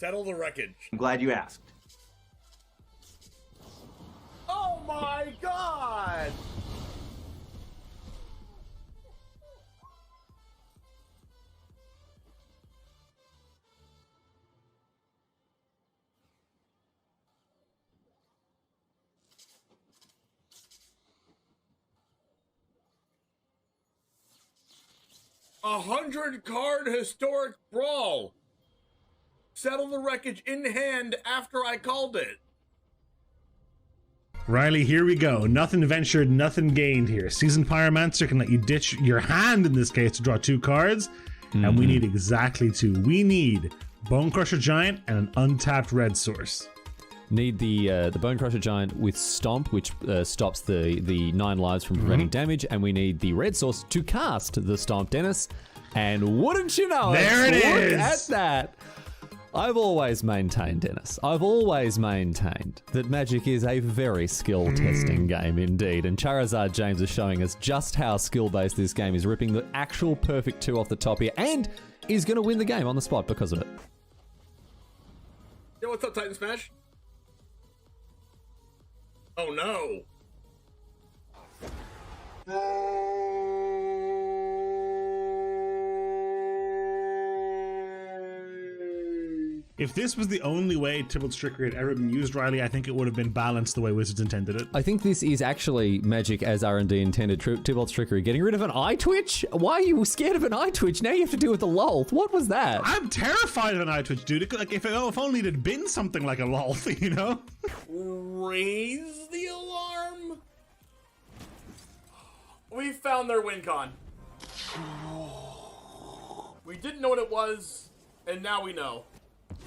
Settle the wreckage. I'm glad you asked. Oh my god! A 100-card historic brawl. Settle the wreckage in hand after I called it. Riley, here we go. Nothing ventured, nothing gained here. Seasoned Pyromancer can let you ditch your hand in this case to draw 2 cards, and we need exactly 2. We need Bone Crusher Giant and an untapped red source. Need the Bone Crusher Giant with Stomp, which stops the 9 lives from preventing damage, and we need the red source to cast the Stomp, Dennis. And wouldn't you know there it is! Look at that! I've always maintained, Dennis, I've always maintained that Magic is a very skill-testing game indeed, and Charizard James is showing us just how skill-based this game is, ripping the actual perfect 2 off the top here, and is going to win the game on the spot because of it. Yo, what's up, Titan Smash? Oh no! If this was the only way Tybalt's Trickery had ever been used, Riley, I think it would have been balanced the way Wizards intended it. I think this is actually Magic as R&D intended. Tybalt's Trickery. Getting rid of an eye twitch? Why are you scared of an eye twitch? Now you have to deal with a lolth. What was that? I'm terrified of an eye twitch, dude. Like, if only it had been something like a lolth, you know? Raise the alarm. We found their win con. We didn't know what it was, and now we know.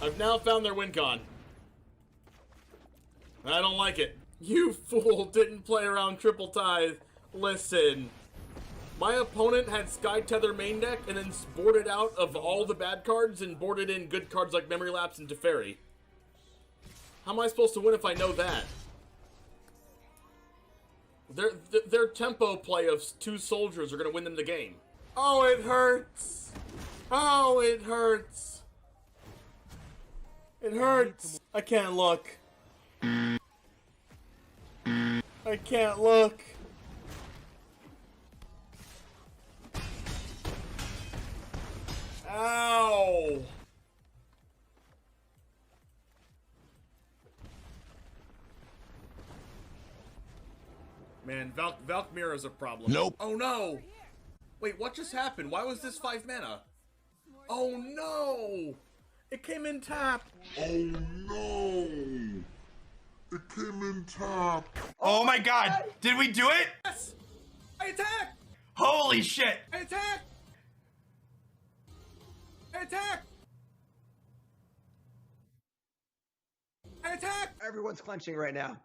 I've now found their win con. I don't like it. You fool didn't play around Triple Tithe. Listen. My opponent had Sky Tether main deck and then boarded out of all the bad cards and boarded in good cards like Memory Lapse and Teferi. How am I supposed to win if I know that? Their tempo play of 2 soldiers are going to win them the game. Oh, it hurts. Oh, it hurts. It hurts. I can't look. I can't look. Ow. Man, Valkmir is a problem. Nope. Oh no! Wait, what just happened? Why was this 5 mana? Oh no! It came in tapped. Oh no! It came in tapped. Oh my god! Did we do it? Yes! I attack! Holy shit! I attack! I attack! I attack! Everyone's clenching right now.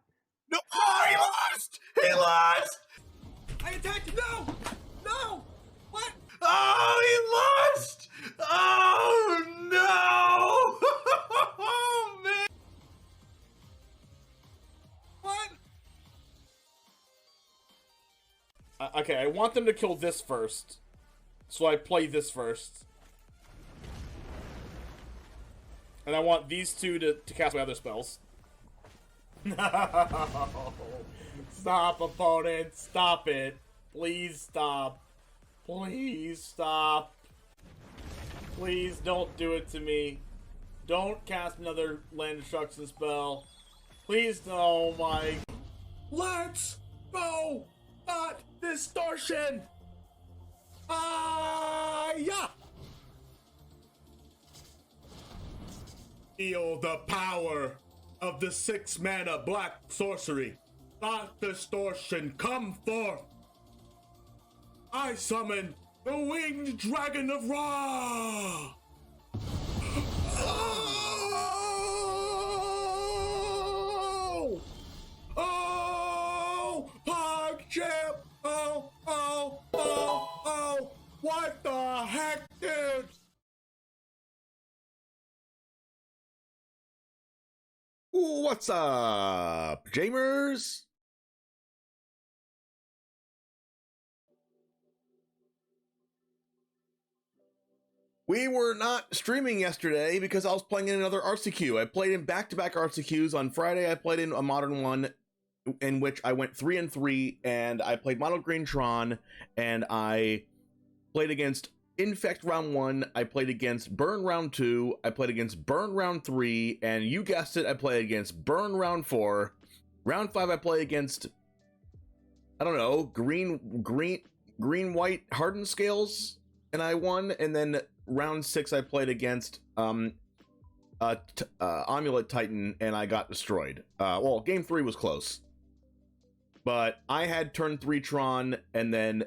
No! Oh, he lost! He lost! I attacked! No! No! What? Oh, he lost! Oh no! Oh man! What? Okay, I want them to kill this first. So I play this first. And I want these 2 to cast my other spells. No! Stop, opponent! Stop it! Please stop. Please stop. Please don't do it to me. Don't cast another land destruction spell. Please, oh my. Let's go! Not distortion! Yeah! Feel the power of the 6 mana black sorcery. Thought distortion, come forth. I summon the winged dragon of Ra. Oh! Oh! PogChamp! Oh! Oh! Oh! Oh! What the heck, dude? What's up, Jamers? We were not streaming yesterday because I was playing in another RCQ. I played in back-to-back RCQs. On Friday, I played in a modern one in which I went 3-3, and I played Mono Green Tron, and I played against Infect round 1, I played against Burn round 2, I played against Burn round 3, and you guessed it, I played against Burn round 4. Round 5, I play against, I don't know, green, white hardened scales, and I won. And then round 6, I played against Amulet Titan, and I got destroyed. Well, game 3 was close, but I had turn 3 Tron, and then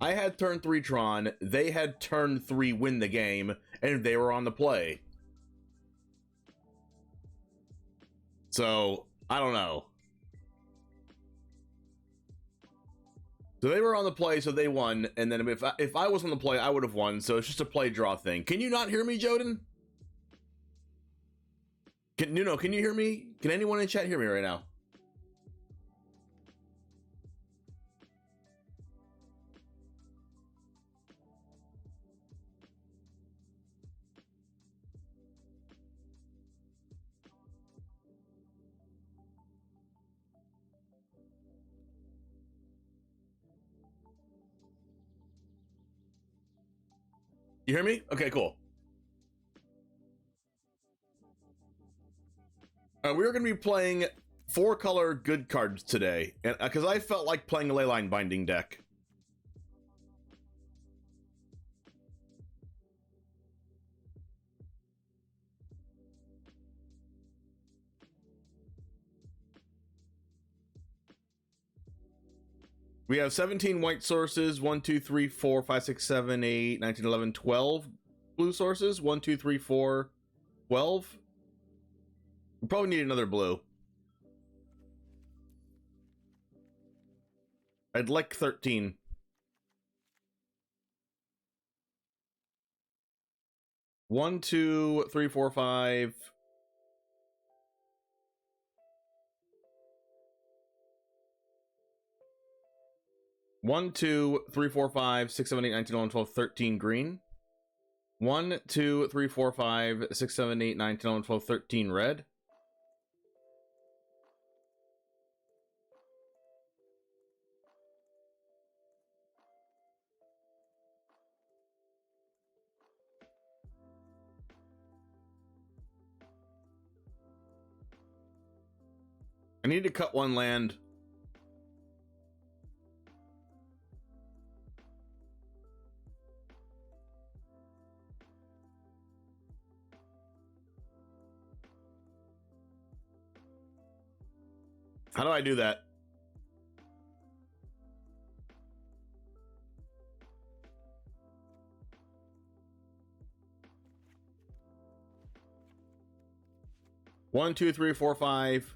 I had turn 3 Tron, they had turn 3 win the game, and they were on the play. So, I don't know. So they were on the play, so they won, and then if I was on the play, I would have won, so it's just a play draw thing. Can you not hear me, Joden? Can you hear me? Can anyone in chat hear me right now? You hear me? Okay, cool. We're going to be playing 4-color good cards today, and because I felt like playing a Leyline Binding deck. We have 17 white sources, 1, 2, 3, 4, 5, 6, 7, 8, 19, 11, 12 blue sources, 1, 2, 3, 4, 12. We probably need another blue. I'd like 13. One, 2, 3, 4, 5. One, 2, 3, 4, 5, 6, 7, 8, 19, 11, 12, 13 green. 1, 2, 3, 4, 5, 6, 7, 8, 9, 10, 11, 12, 13 red. I need to cut one land. How do I do that? One, 2, 3, 4, 5,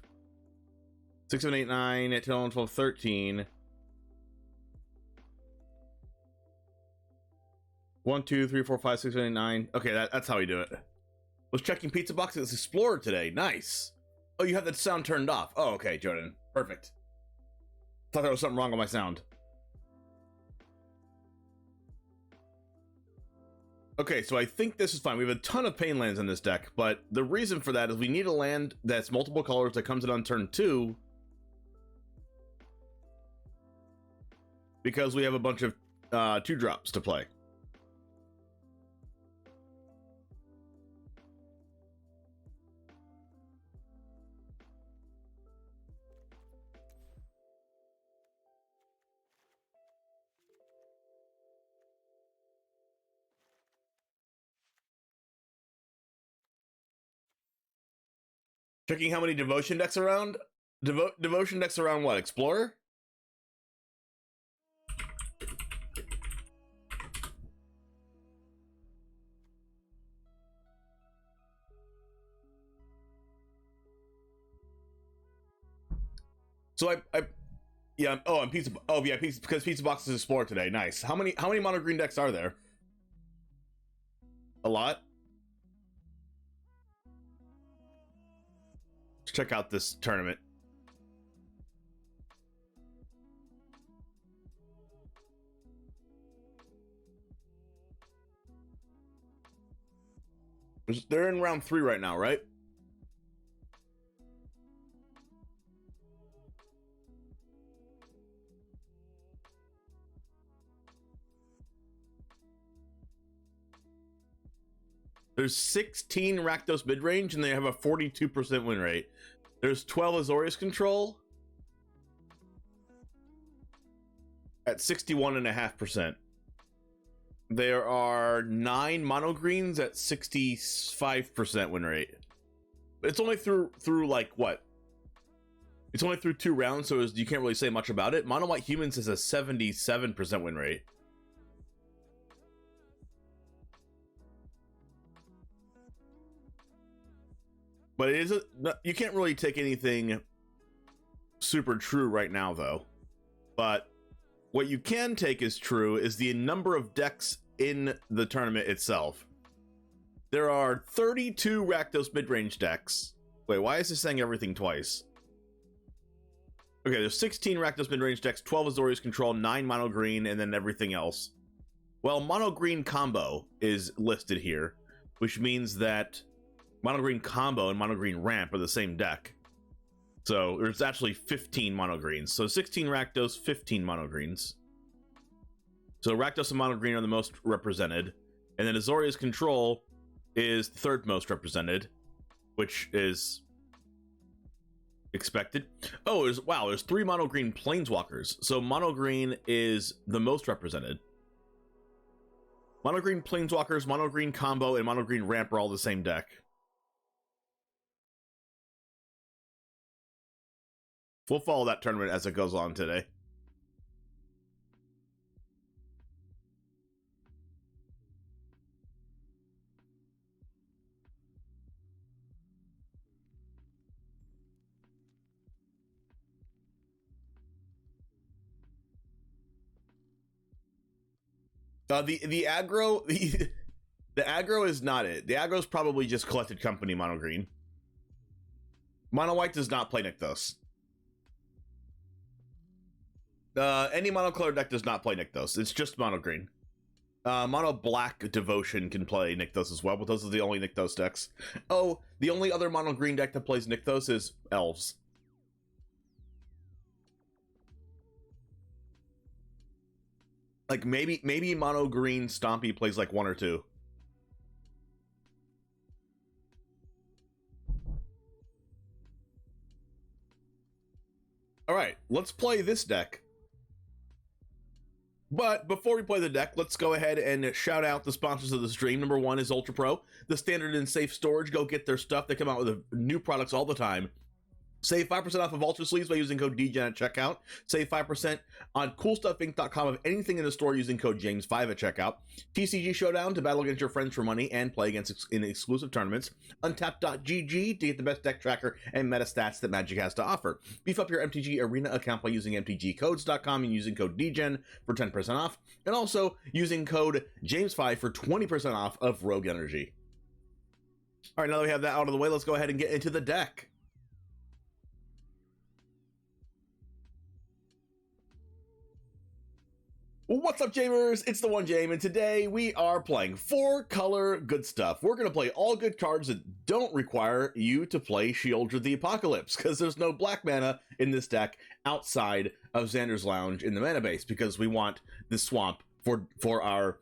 6, 7, 8, 9, 10, 11, 12, 13. 1, 2, 3, 4, 5, 6, 7, 8, 9. Okay, that's how we do it. Was checking pizza boxes Explorer today. Nice. Oh, you have that sound turned off. Oh, okay, Jordan. Perfect. Thought there was something wrong with my sound. Okay, so I think this is fine. We have a ton of pain lands in this deck, but the reason for that is we need a land that's multiple colors that comes in on turn 2, because we have a bunch of 2-drops to play. Checking how many devotion decks around? Devotion decks around what? Explorer? So yeah, I'm pizza. Oh yeah, pizza, because pizza box is Explorer today. Nice. How many mono green decks are there? A lot. Let's check out this tournament. They're in round 3 right now, right? There's 16 Rakdos mid-range, and they have a 42% win rate. There's 12 Azorius control at 61.5%. There are 9 mono greens at 65% win rate. It's only through like what? It's only through 2 rounds, so you can't really say much about it. Mono white humans has a 77% win rate. But it isn't. You can't really take anything super true right now, though. But what you can take as true is the number of decks in the tournament itself. There are 32 Rakdos mid-range decks. Wait, why is this saying everything twice? Okay, there's 16 Rakdos mid-range decks, 12 Azorius control, 9 mono green, and then everything else. Well, mono green combo is listed here, which means that mono green combo and mono green ramp are the same deck. So there's actually 15 mono greens. So 16 Rakdos, 15 mono greens. So Rakdos and mono green are the most represented. And then Azorius control is the 3rd most represented, which is expected. Oh, there's 3 mono green planeswalkers. So mono green is the most represented. Mono green planeswalkers, mono green combo, and mono green ramp are all the same deck. We'll follow that tournament as it goes on today. The aggro the aggro is not it. The aggro is probably just collected company mono green. Mono white does not play Nykthos. Any monocolor deck does not play Nykthos. It's just mono green. Mono black Devotion can play Nykthos as well, but those are the only Nykthos decks. Oh, the only other mono green deck that plays Nykthos is Elves. Like maybe mono green Stompy plays like 1 or 2. All right, let's play this deck. But before we play the deck, let's go ahead and shout out the sponsors of the stream. Number 1 is Ultra Pro, the standard and safe storage. Go get their stuff. They come out with new products all the time. Save 5% off of Ultra Sleeves by using code DGen at checkout. Save 5% on CoolStuffInc.com of anything in the store using code James5 at checkout. TCG Showdown to battle against your friends for money and play against in exclusive tournaments. Untapped.gg to get the best deck tracker and meta stats that Magic has to offer. Beef up your MTG Arena account by using mtgcodes.com and using code DGen for 10% off. And also using code James5 for 20% off of Rogue Energy. All right, now that we have that out of the way, let's go ahead and get into the deck. What's up, Jamers? It's the One Jame, and today we are playing 4-color good stuff. We're going to play all good cards that don't require you to play Sheoldred the Apocalypse, because there's no black mana in this deck outside of Xander's Lounge in the mana base, because we want the swamp for our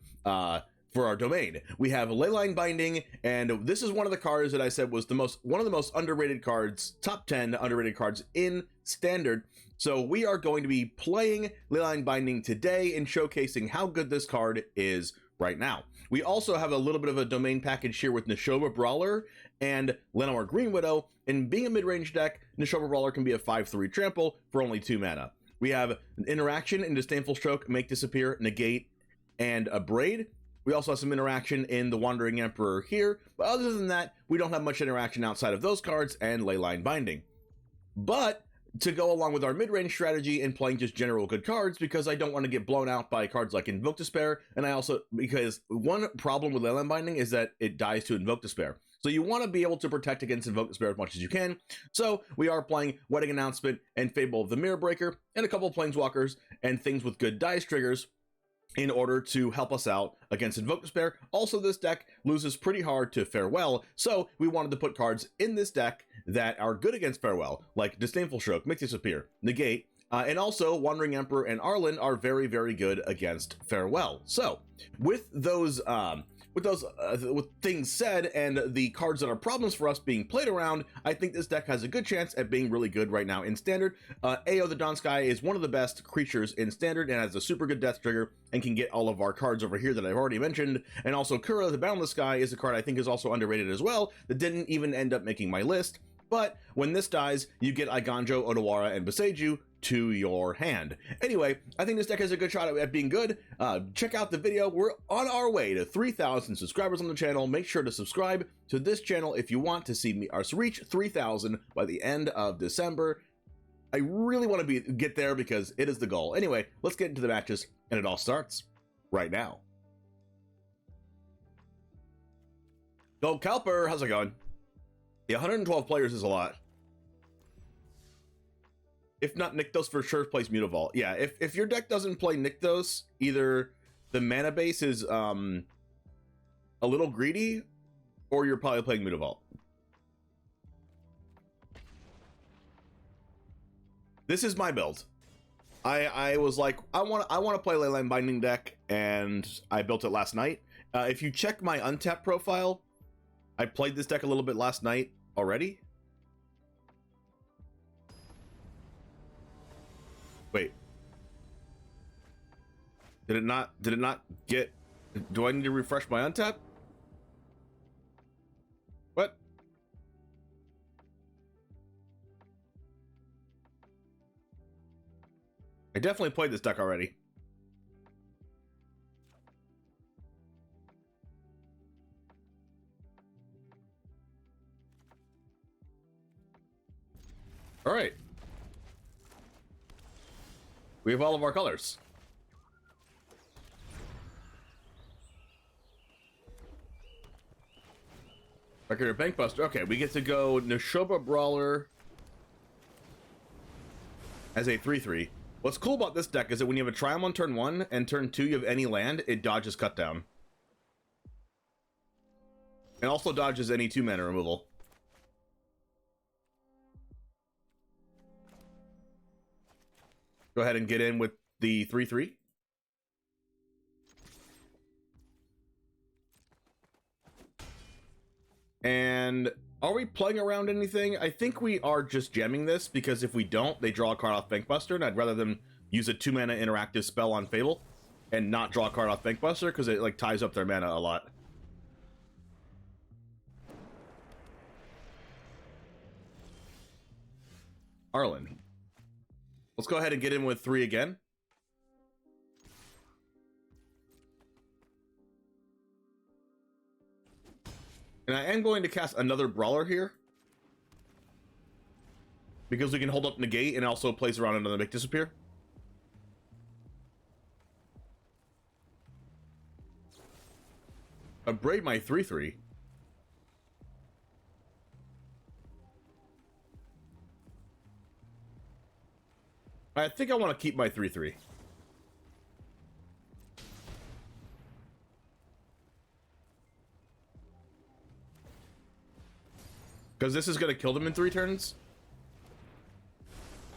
domain. We have Leyline Binding, and this is one of the cards that I said was one of the most underrated cards, top 10 underrated cards in Standard. So we are going to be playing Leyline Binding today and showcasing how good this card is right now. We also have a little bit of a domain package here with Neshova Brawler and Llanowar Green Widow, and being a mid-range deck, Neshova Brawler can be a 5/3 trample for only 2 mana. We have an interaction in Disdainful Stroke, Make Disappear, Negate, and a Braid. We also have some interaction in the Wandering Emperor here, but other than that, we don't have much interaction outside of those cards and Leyline Binding. But to go along with our mid-range strategy and playing just general good cards, because I don't want to get blown out by cards like Invoke Despair, and I also, because one problem with Leyline Binding is that it dies to Invoke Despair. So you want to be able to protect against Invoke Despair as much as you can. So we are playing Wedding Announcement and Fable of the Mirror Breaker, and a couple of Planeswalkers and things with good dice triggers. in order to help us out against Invoke Despair. Also, this deck loses pretty hard to Farewell, so we wanted to put cards in this deck that are good against Farewell, like Disdainful Stroke, Make Disappear, Negate, and also Wandering Emperor and Arlen are very, very good against Farewell. So, with things said and the cards that are problems for us being played around, I think this deck has a good chance at being really good right now in Standard. Ao the Dawn Sky is one of the best creatures in Standard and has a super good death trigger and can get all of our cards over here that I've already mentioned. And also Kura the Boundless Sky is a card I think is also underrated as well that didn't even end up making my list. But when this dies, you get Iganjo, Odawara, and Boseiju to your hand. Anyway, I think this deck has a good shot at being good. Check out the video. We're on our way to 3,000 subscribers on the channel. Make sure to subscribe to this channel if you want to see us reach 3,000 by the end of December. I really want to get there because it is the goal. Anyway, let's get into the matches, and it all starts right now. Go Kelper, how's it going? Yeah, 112 players is a lot. If not Nykthos, for sure plays Mutavault. Yeah, if your deck doesn't play Nykthos, either the mana base is a little greedy, or you're probably playing Mutavault. This is my build. I was like, I want to play Leyline Binding deck, and I built it last night. If you check my Untapped profile, I played this deck a little bit last night already. Wait. Did it not get... Do I need to refresh my Untap? What? I definitely played this deck already. All right. We have all of our colors. Record Bankbuster. Okay, we get to go Neshoba Brawler as a 3/3. What's cool about this deck is that when you have a Triumph on turn 1 and turn 2 you have any land, it dodges Cut Down. And also dodges any 2-mana removal. Go ahead and get in with the 3/3. And are we playing around anything? I think we are just jamming this because if we don't, they draw a card off Bankbuster, and I'd rather them use a 2-mana interactive spell on Fable and not draw a card off Bankbuster because it like ties up their mana a lot. Arlen. Let's go ahead and get in with 3 again. And I am going to cast another Brawler here, because we can hold up Negate and also plays around another Make Disappear. Abrade my 3/3. I think I want to keep my 3/3. Because this is going to kill them in 3 turns.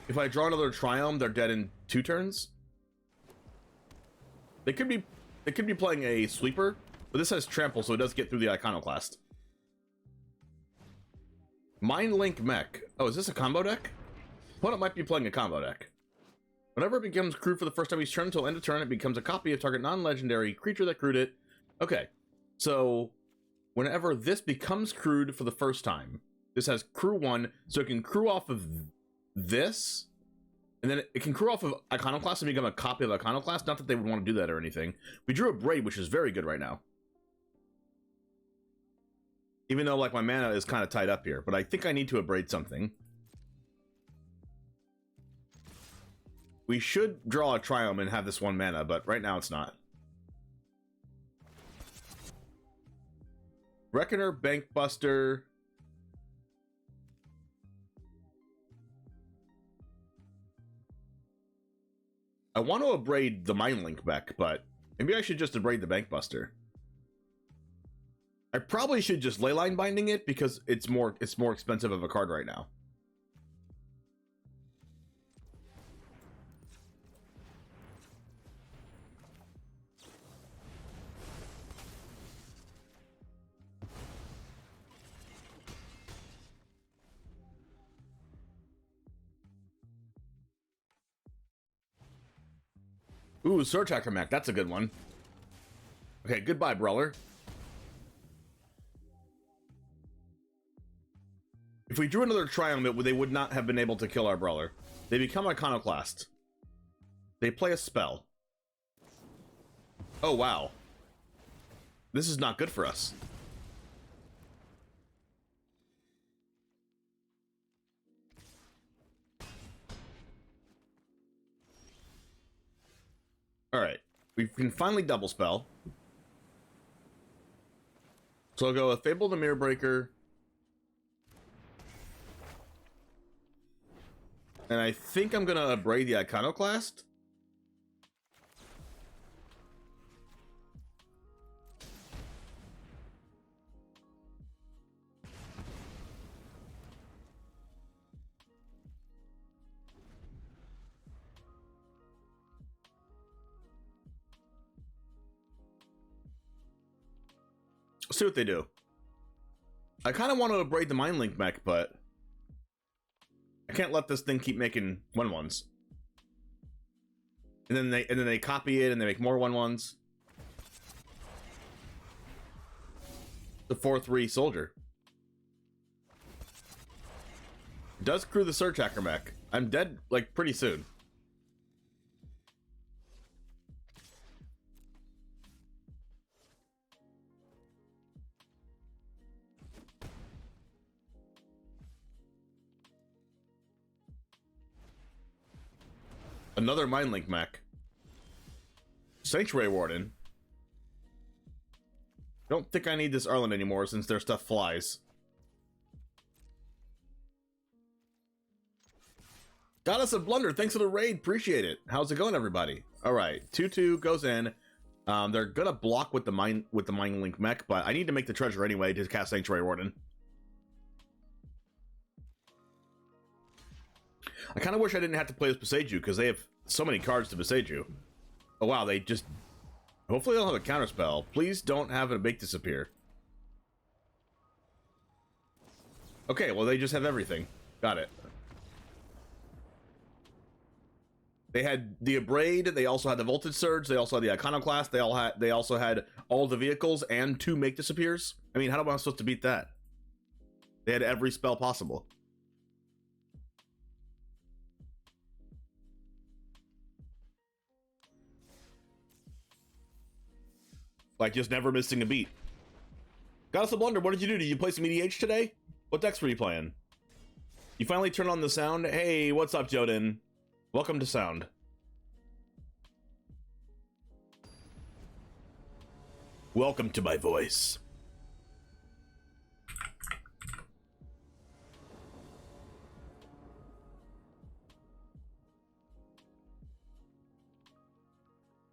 If I draw another Triumph, they're dead in 2 turns. They could be playing a Sweeper, but this has Trample, so it does get through the Iconoclast. Mind Link Mech. Oh, is this a combo deck? Opponent might be playing a combo deck. Whenever it becomes crewed for the first time each turn until end of turn, it becomes a copy of target non-legendary creature that crewed it. Okay, so whenever this becomes crewed for the first time, this has crew 1, so it can crew off of this, and then it can crew off of Iconoclast and become a copy of Iconoclast. Not that they would want to do that or anything. We drew a Braid, which is very good right now. Even though like my mana is kind of tied up here, but I think I need to abrade something. We should draw a Triumph and have this 1 mana, but right now it's not. Reckoner, Bankbuster. I want to abrade the Mind Link back, but Maybe I should just abrade the Bankbuster. I probably should just leyline binding it because it's more expensive of a card right now. Ooh, Search Hacker Mech, that's a good one. Okay, goodbye, Brawler. If we drew another Triumph, they would not have been able to kill our Brawler. They become Iconoclast. They play a spell. Oh, wow. This is not good for us. Alright. We can finally double spell. So I'll go with Fable the Mirror Breaker. And I think I'm gonna abrade the Iconoclast. See what they do. I kind of want to abrade the Mind Link mech, but I can't let this thing keep making 1/1s. And then they copy it and they make more 1/1s. The 4/3 soldier. It does crew the Search Hacker mech. I'm dead like pretty soon. Another Mind Link mech. Sanctuary Warden. I don't think I need this Arlen anymore since their stuff flies. Goddess of Blunder, thanks for the raid. Appreciate it. How's it going, everybody? Alright, 2/2 goes in. They're gonna block with the Mind Link mech, but I need to make the treasure anyway to cast Sanctuary Warden. I kind of wish I didn't have to play as Beseiju because they have so many cards to Beseiju. Oh wow, they just... Hopefully they'll have a counterspell. Please don't have a Make Disappear. Okay, well they just have everything. Got it. They had the Abrade, they also had the Voltage Surge, they also had the Iconoclast, they also had all the vehicles and 2 Make Disappears. I mean, how am I supposed to beat that? They had every spell possible. Like, just never missing a beat. Goddess of Blunder, what did you do? Did you play some EDH today? What decks were you playing? You finally turned on the sound? Hey, what's up, Joden? Welcome to sound. Welcome to my voice.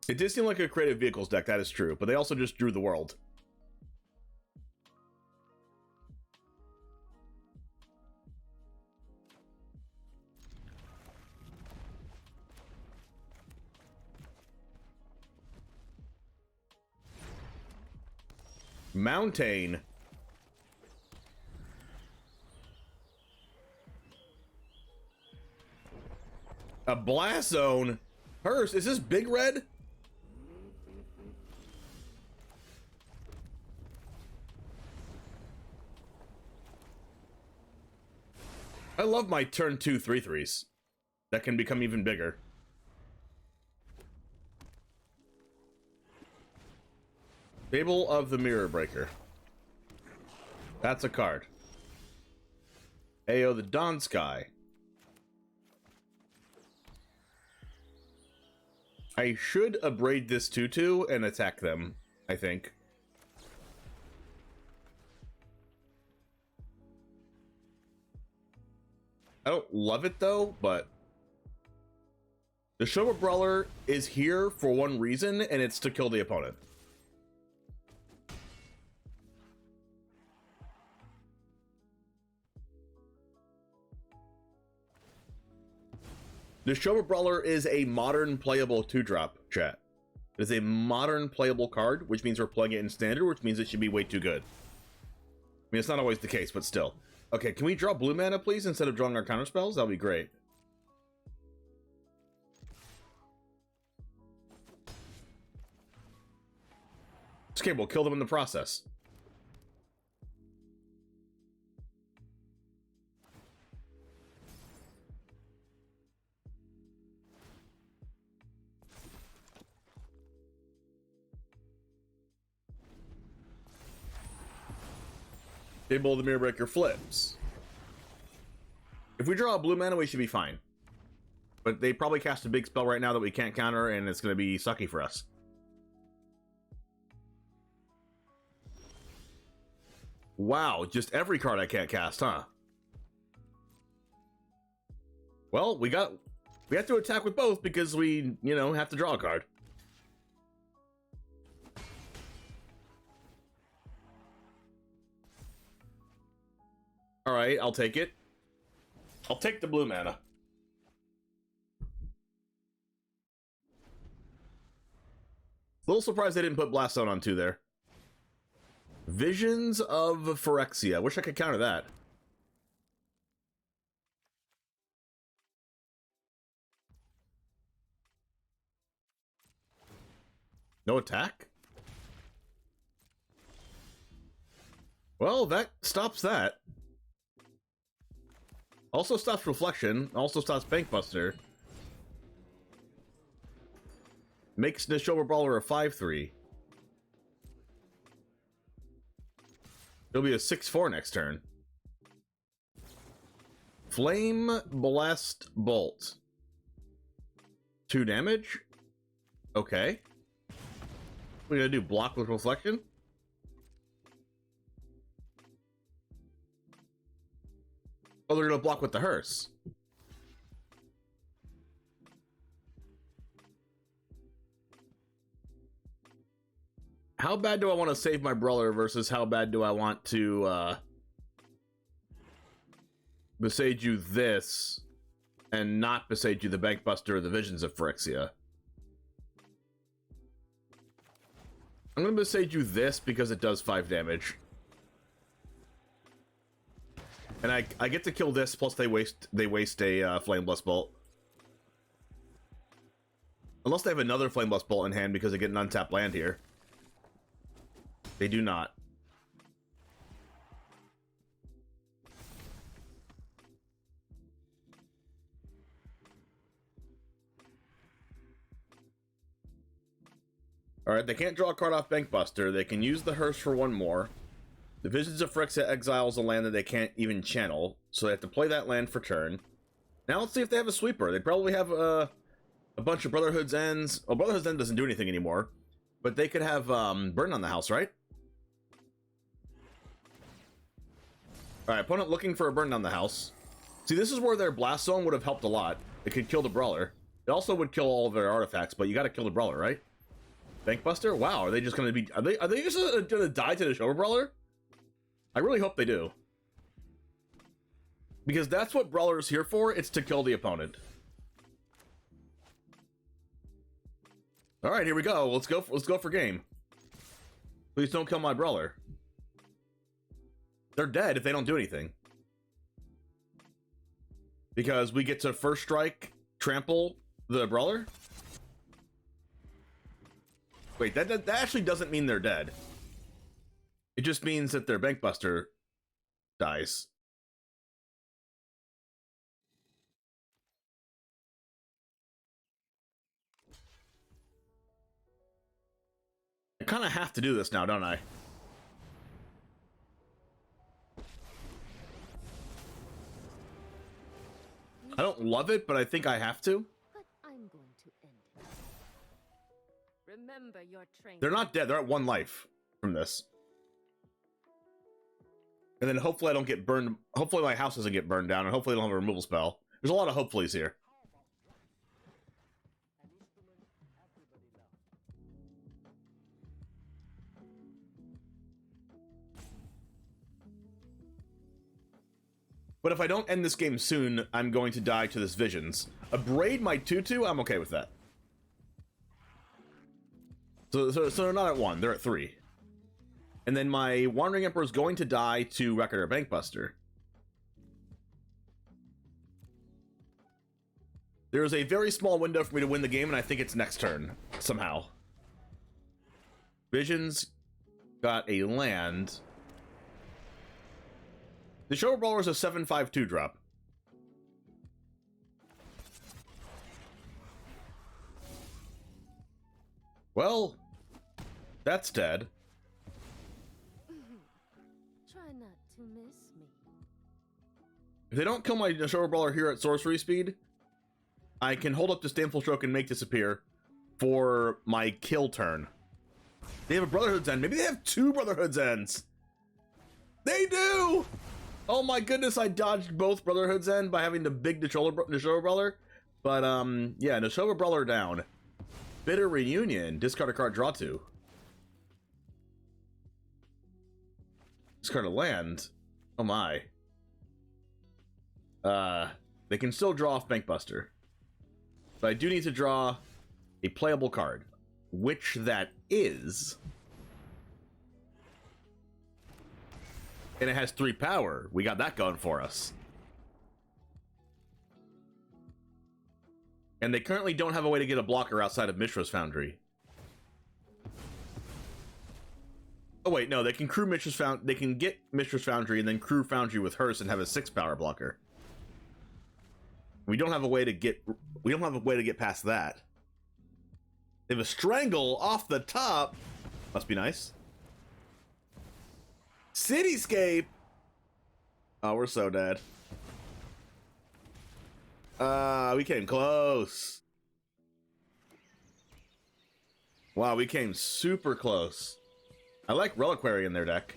It did seem like a creative vehicles deck, that is true, but they also just drew the world. Mountain. A Blast Zone. Hearst, is this Big Red? I love my turn 2 3/3s. That can become even bigger. Fable of the Mirror Breaker. That's a card. Ayo the Dawn Sky. I should abrade this 2/2 and attack them, I think. I don't love it though, but The Showa Brawler is here for one reason, and it's to kill the opponent. The Showa Brawler is a modern playable 2-drop, chat. It is a modern playable card, which means we're playing it in standard, which means it should be way too good. I mean, it's not always the case, but still. Okay, can we draw blue mana, please, instead of drawing our counter spells? That would be great. Okay, we'll kill them in the process. Table the Mirror Breaker flips. If we draw a blue mana, we should be fine. But they probably cast a big spell right now that we can't counter, and it's going to be sucky for us. Wow, just every card I can't cast, huh? Well, we have to attack with both because we, you know, have to draw a card. All right, I'll take it. I'll take the blue mana. A little surprised they didn't put Blast Zone on 2 there. Visions of Phyrexia. Wish I could counter that. No attack? Well, that stops that. Also stops Reflection. Also stops Bankbuster. Makes the Showa Brawler a 5/3. It'll be a 6/4 next turn. Flame Blast Bolt. 2 damage? Okay. We're gonna do block with Reflection? Oh, they're gonna block with the hearse. How bad do I want to save my brawler versus how bad do I want to besage you this and not besage you the Bankbuster or the Visions of Phyrexia? I'm gonna besage you this because it does 5 damage. And I get to kill this, plus they waste a Flame Blast Bolt. Unless they have another Flame Blast Bolt in hand because they get an untapped land here. They do not. Alright, they can't draw a card off Bankbuster. They can use the hearse for 1 more. The Visions of Phyrexia exiles a land that they can't even channel, so they have to play that land for turn. Now let's see if they have a sweeper. They probably have a bunch of Brotherhood's Ends. Oh, Brotherhood's End doesn't do anything anymore. But they could have Burn on the House, right? Alright, opponent looking for a Burn down the House. See, this is where their Blast Zone would have helped a lot. It could kill the Brawler. It also would kill all of their artifacts, but you gotta kill the Brawler, right? Bankbuster? Wow, are they just gonna be... Are they just gonna die to the Showa Brawler? I really hope they do. Because that's what Brawler is here for. It's to kill the opponent. Alright, here we go. Let's go for game. Please don't kill my Brawler. They're dead if they don't do anything. Because we get to first strike, trample the Brawler. Wait, that actually doesn't mean they're dead. It just means that their Bankbuster dies. I kind of have to do this now, don't I? I don't love it, but I think I have to. But I'm going to end it. Remember your training. They're not dead. They're at 1 life from this. And then hopefully I don't get burned. Hopefully my house doesn't get burned down, and hopefully I don't have a removal spell. There's a lot of hopefullys here. But if I don't end this game soon, I'm going to die to this Visions. A Braid my 2/2, I'm okay with that. So they're not at 1, they're at 3. And then my Wandering Emperor is going to die to Record or Bankbuster. There is a very small window for me to win the game, and I think it's next turn, somehow. Visions got a land. The Show Brawler is a 7/5/2 drop. Well, that's dead. Try not to miss me. If they don't kill my Show Brawler here at sorcery speed, I can hold up to Disdainful Stroke and make disappear for my kill turn. They have a Brotherhood's End. Maybe they have 2 Brotherhood's Ends. They do! Oh my goodness, I dodged both Brotherhood's End by having the big Neshoba Brawler. But, yeah, Neshoba Brawler down. Bitter Reunion. Discard a card, draw 2. Discard a land. Oh my. They can still draw off Bankbuster. But I do need to draw a playable card. Which that is. And it has 3 power. We got that going for us. And they currently don't have a way to get a blocker outside of Mishra's Foundry. Oh wait, no, they can crew Mishra's Foundry. They can get Mishra's Foundry and then crew Foundry with Hearse and have a 6 power blocker. We don't have a way to get. We don't have a way to get past that. They have a Strangle off the top. Must be nice. Cityscape. Oh, we're so dead. We came close. Wow, we came super close. I like Reliquary in their deck.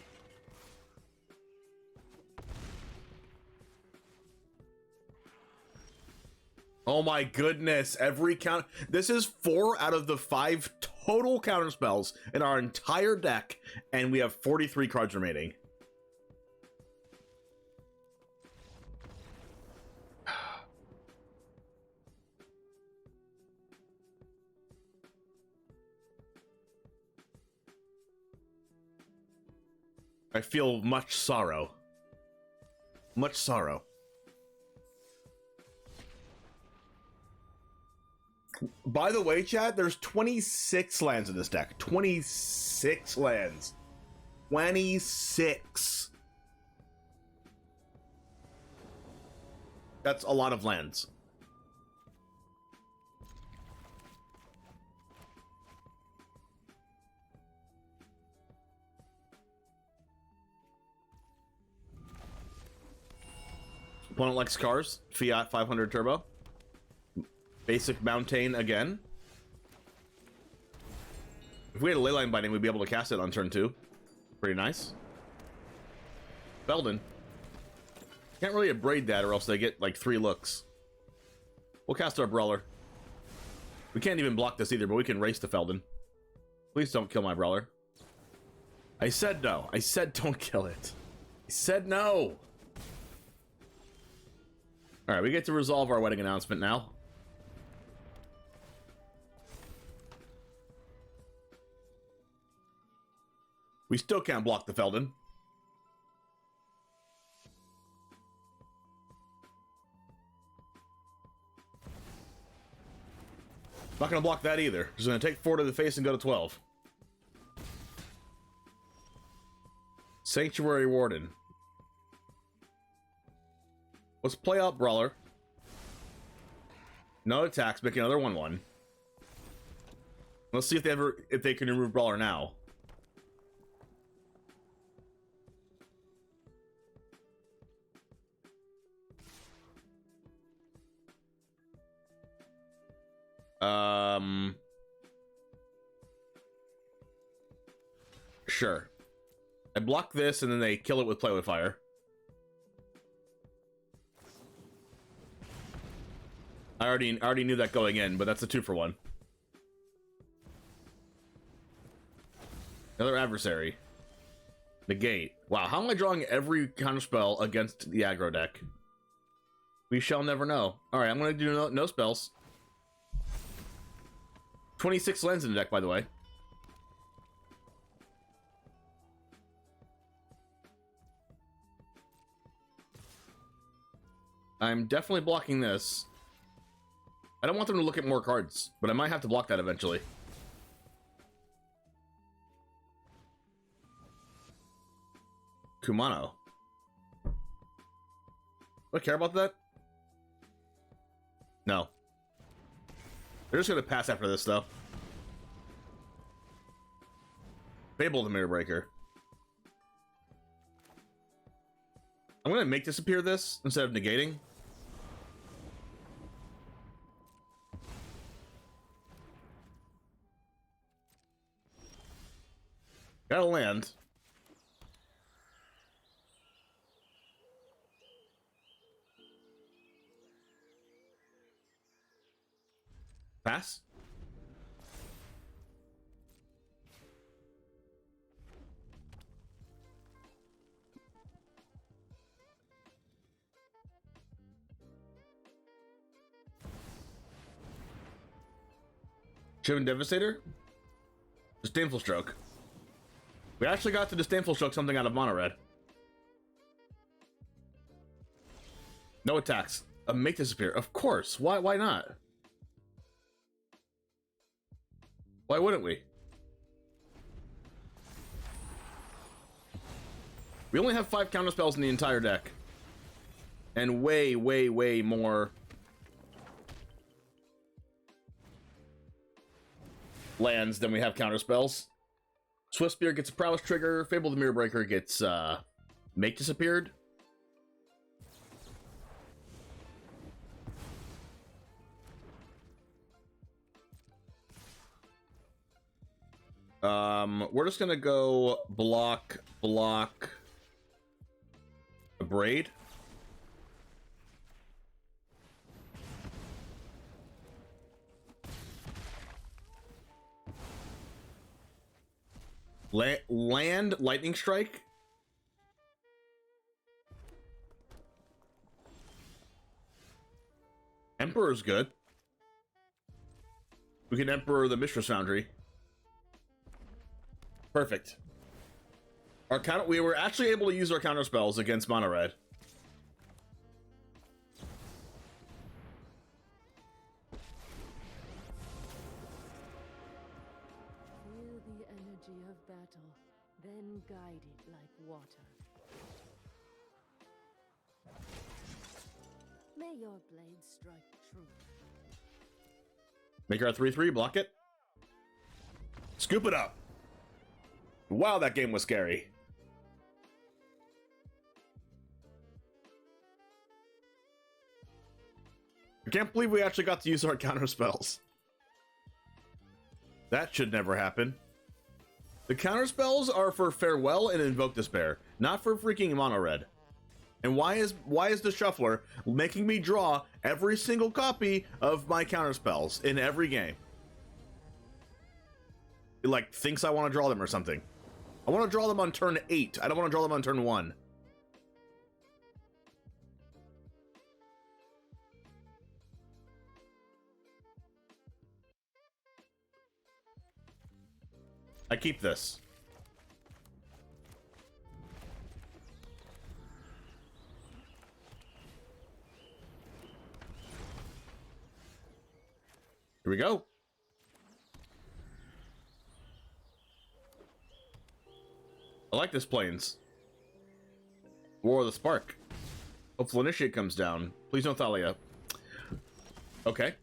Oh my goodness, every count. This is 4 out of the 5 total counter spells in our entire deck, and we have 43 cards remaining. I feel much sorrow. Much sorrow. By the way, chat, there's 26 lands in this deck. 26 lands. 26. That's a lot of lands. Opponent likes cars. Fiat 500 Turbo. Basic Mountain again. If we had a Leyline Binding, we'd be able to cast it on turn 2. Pretty nice. Feldon. Can't really abrade that or else they get like 3 looks. We'll cast our Brawler. We can't even block this either, but we can race to Feldon. Please don't kill my Brawler. I said no. I said don't kill it. I said no. Alright, we get to resolve our wedding announcement now. We still can't block the Feldon. Not gonna block that either. Just gonna take 4 to the face and go to 12. Sanctuary Warden. Let's play out Brawler. No attacks, make another 1/1. Let's see if they can remove Brawler now. Sure. I block this and then they kill it with Play with Fire. I already knew that going in, but that's a 2-for-1. Another Adversary. Negate. Wow, how am I drawing every counterspell against the aggro deck? We shall never know. All right, I'm gonna do no spells. 26 lands in the deck, by the way. I'm definitely blocking this. I don't want them to look at more cards, but I might have to block that eventually. Kumano. Do I care about that? No. They're just gonna pass after this, though. Fable the Mirror Breaker. I'm gonna make disappear this instead of negating. Gotta land. Pass. Shivan Devastator? Disdainful Stroke. We actually got to Disdainful Stroke something out of Mono Red. No attacks. Make disappear. Of course. Why not? Why wouldn't we? We only have 5 counterspells in the entire deck. And way more lands than we have counterspells. Swift Spear gets a Prowess trigger. Fable the Mirror Breaker gets Make Disappeared. We're just gonna go block, Abrade. Land Lightning Strike. Emperor's good. We can Emperor the Mistress Foundry. Perfect. We were actually able to use our counter spells against Mono Red. Feel the energy of battle, then guide it like water. May your blade strike true. Make her a 3/3, block it. Scoop it up. Wow, that game was scary. I can't believe we actually got to use our counter spells. That should never happen. The counter spells are for Farewell and Invoke Despair, not for freaking Mono Red. And why is the Shuffler making me draw every single copy of my counter spells in every game? It, like, thinks I want to draw them or something. I want to draw them on turn 8. I don't want to draw them on turn 1. I keep this. Here we go. I like this Plains. War of the Spark. Hopeful Initiate comes down. Please no Thalia. Okay.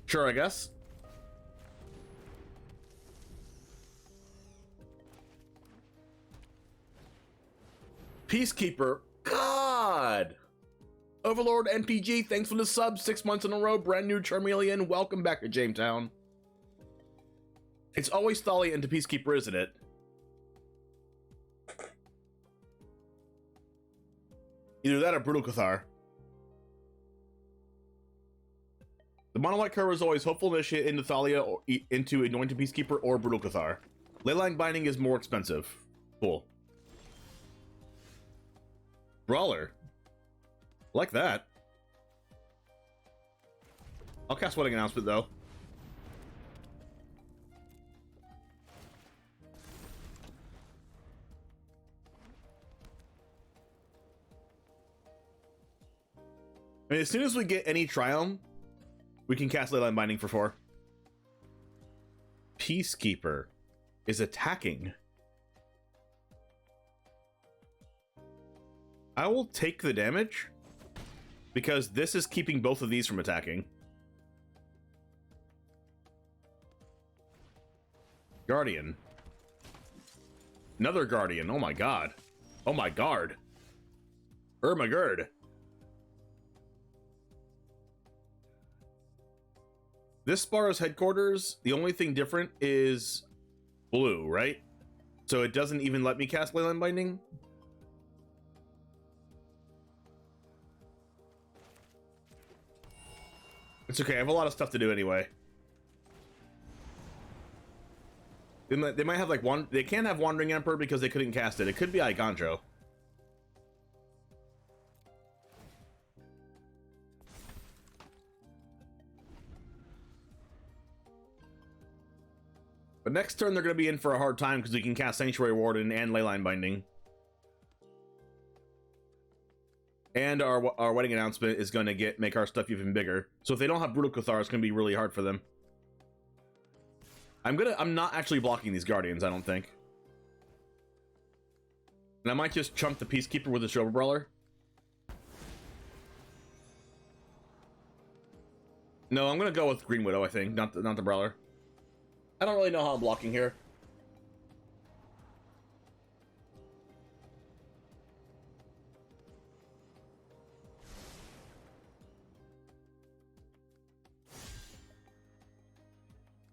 Sure, I guess. Peacekeeper. God! Overlord NPG, thanks for the sub. 6 months in a row. Brand new Charmeleon. Welcome back to Jamestown. It's always Thalia into Peacekeeper, isn't it? Either that or Brutal Cathar. The mono white card is always Hopeful Initiate into Thalia or into Anointed Peacekeeper or Brutal Cathar. Leyline Binding is more expensive. Cool. Brawler. Like that. I'll cast Wedding Announcement, though. I mean, as soon as we get any Triumph, we can cast Leyline Binding for 4. Peacekeeper is attacking. I will take the damage because this is keeping both of these from attacking. Guardian. Another Guardian. Oh my god. Oh my guard. Ermagerd. This Spara's headquarters, the only thing different is blue, right? So it doesn't even let me cast Leyline Binding? It's okay, I have a lot of stuff to do anyway. They might have like one. They can't have Wandering Emperor because they couldn't cast it. It could be Igandro. But next turn they're going to be in for a hard time because we can cast Sanctuary Warden and Leyline Binding. And our Wedding Announcement is going to make our stuff even bigger. So if they don't have Brutal Cathar, it's going to be really hard for them. I'm not actually blocking these Guardians, I don't think. And I might just chunk the Peacekeeper with the Silver Brawler. No, I'm going to go with Green Widow, I think, not the Brawler. I don't really know how I'm blocking here.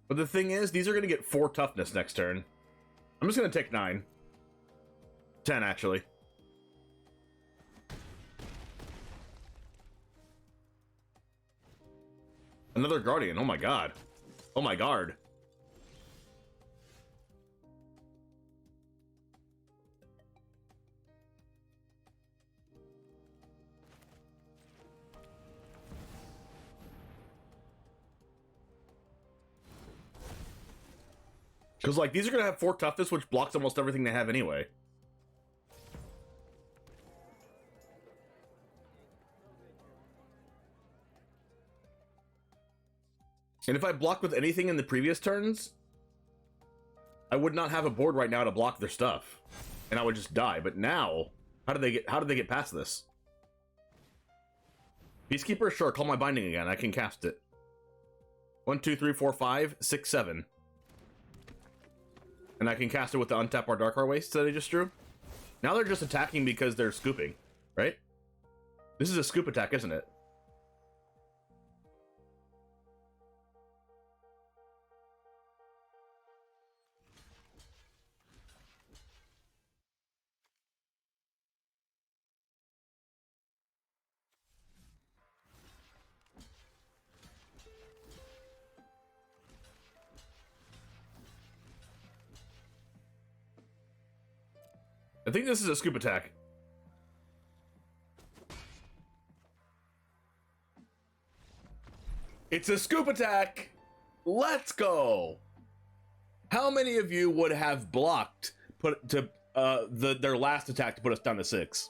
But the thing is, these are going to get 4 toughness next turn. I'm just going to take 9. 10, actually. Another Guardian. Oh my god. Oh my guard. Because, like, these are going to have 4 toughness, which blocks almost everything they have anyway. And if I block with anything in the previous turns, I would not have a board right now to block their stuff. And I would just die. But now, how did they get past this? Peacekeeper? Sure, call my binding again. I can cast it. 1, 2, 3, 4, 5, 6, 7. And I can cast it with the untap our Darkar Waste that I just drew. Now they're just attacking because they're scooping, right? This is a scoop attack, isn't it? I think this is a scoop attack. It's a scoop attack! Let's go! How many of you would have blocked their last attack to put us down to 6?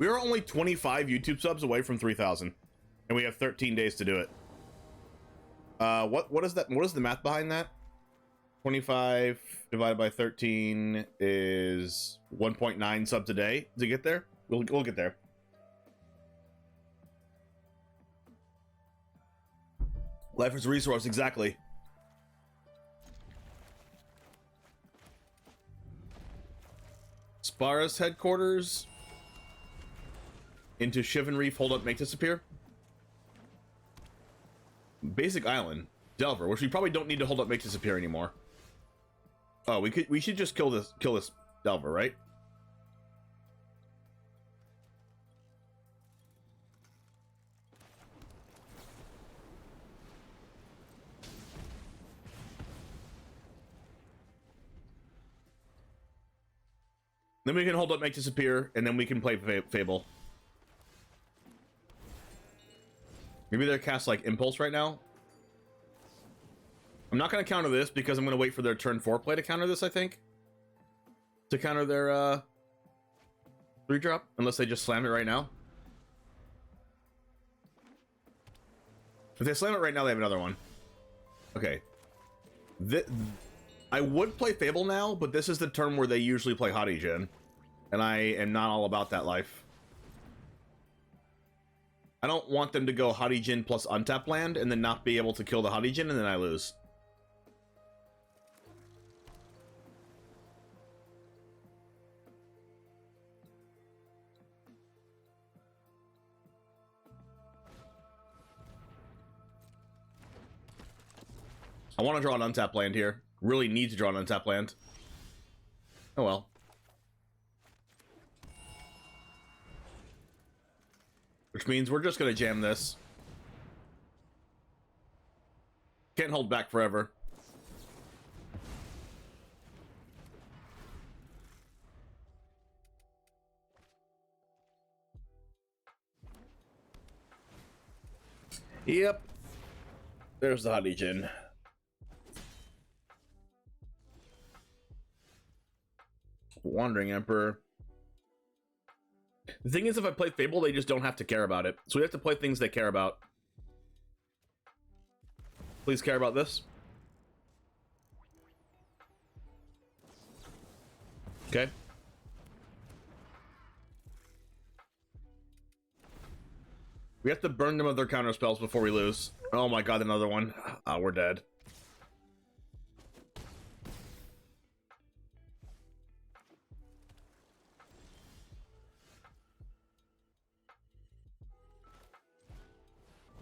We are only 25 YouTube subs away from 3,000, and we have 13 days to do it. What is that? What is the math behind that? 25 divided by 13 is 1.9 subs a day to get there. We'll get there. Life is a resource, exactly. Spara's headquarters. Into Shivan Reef, hold up, make disappear. Basic Island. Delver, which we probably don't need to hold up make disappear anymore. Oh, we should just kill this Delver, right? Then we can hold up make disappear, and then we can play Fable. Maybe they're cast like Impulse right now. I'm not going to counter this because I'm going to wait for their turn 4 play to counter this, I think. To counter their 3-drop, unless they just slam it right now. If they slam it right now, they have another one. Okay. I would play Fable now, but this is the turn where they usually play Hottie and I am not all about that life. I don't want them to go Hottie plus untap land and then not be able to kill the Hottie and then I lose. I want to draw an untap land here. Really need to draw an untap land. Oh well. Which means we're just going to jam this. Can't hold back forever. Yep. There's the Hottie. Wandering Emperor. The thing is, if I play Fable, they just don't have to care about it. So we have to play things they care about. Please care about this. Okay. We have to burn them of their counter spells before we lose. Oh my god, another one. Ah, we're dead.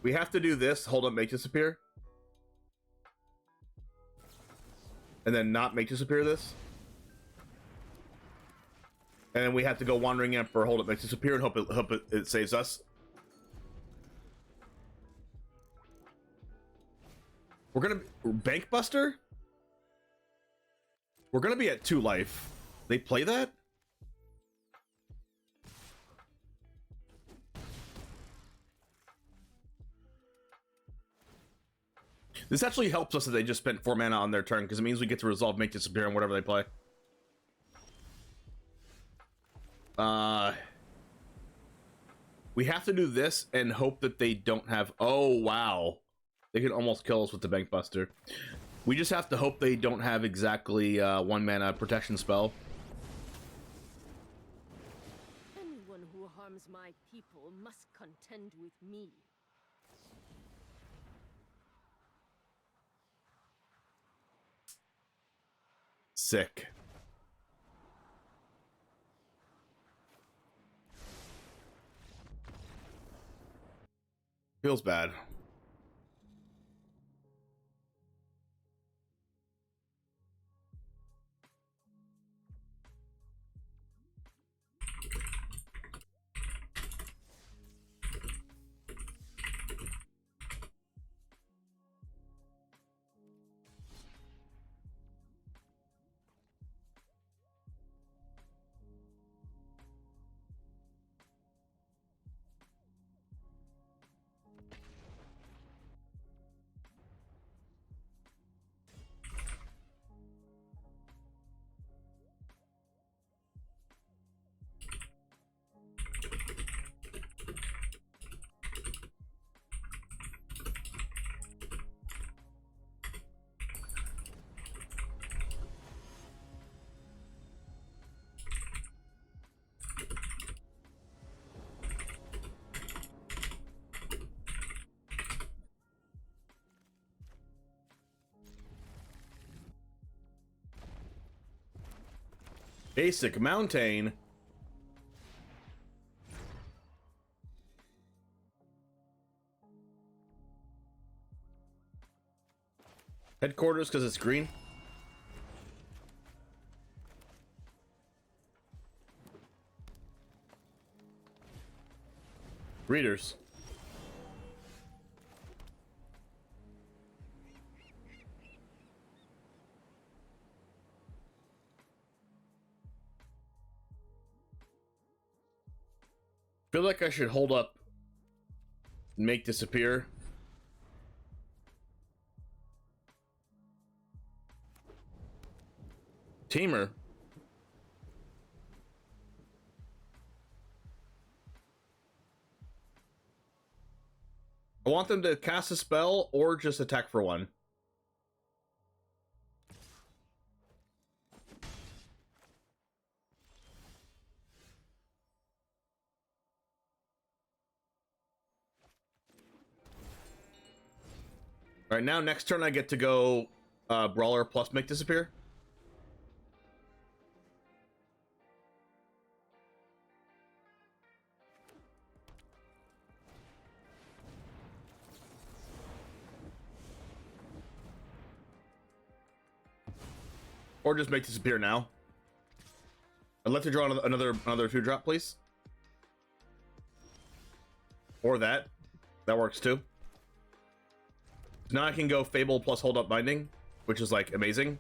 We have to do this, hold up, make disappear. And then not make disappear this. And then we have to go Wandering Emperor, hold up, make disappear, and hope it saves us. We're gonna Bank Buster? We're gonna be at 2 life. They play that? This actually helps us that they just spent 4 mana on their turn, because it means we get to resolve make disappear on whatever they play. We have to do this and hope that they don't have... Oh, wow. They can almost kill us with the Bank Buster. We just have to hope they don't have exactly 1 mana protection spell. Anyone who harms my people must contend with me. Sick. Feels bad. Basic Mountain. Headquarters because it's green. Readers. Feel like I should hold up and make disappear. Teamer. I want them to cast a spell or just attack for one. All right, now next turn I get to go Brawler plus make disappear. Or just make disappear now. I'd like to draw another 2-drop, please. Or that. That works too. Now I can go Fable plus Hold Up Binding, which is like amazing.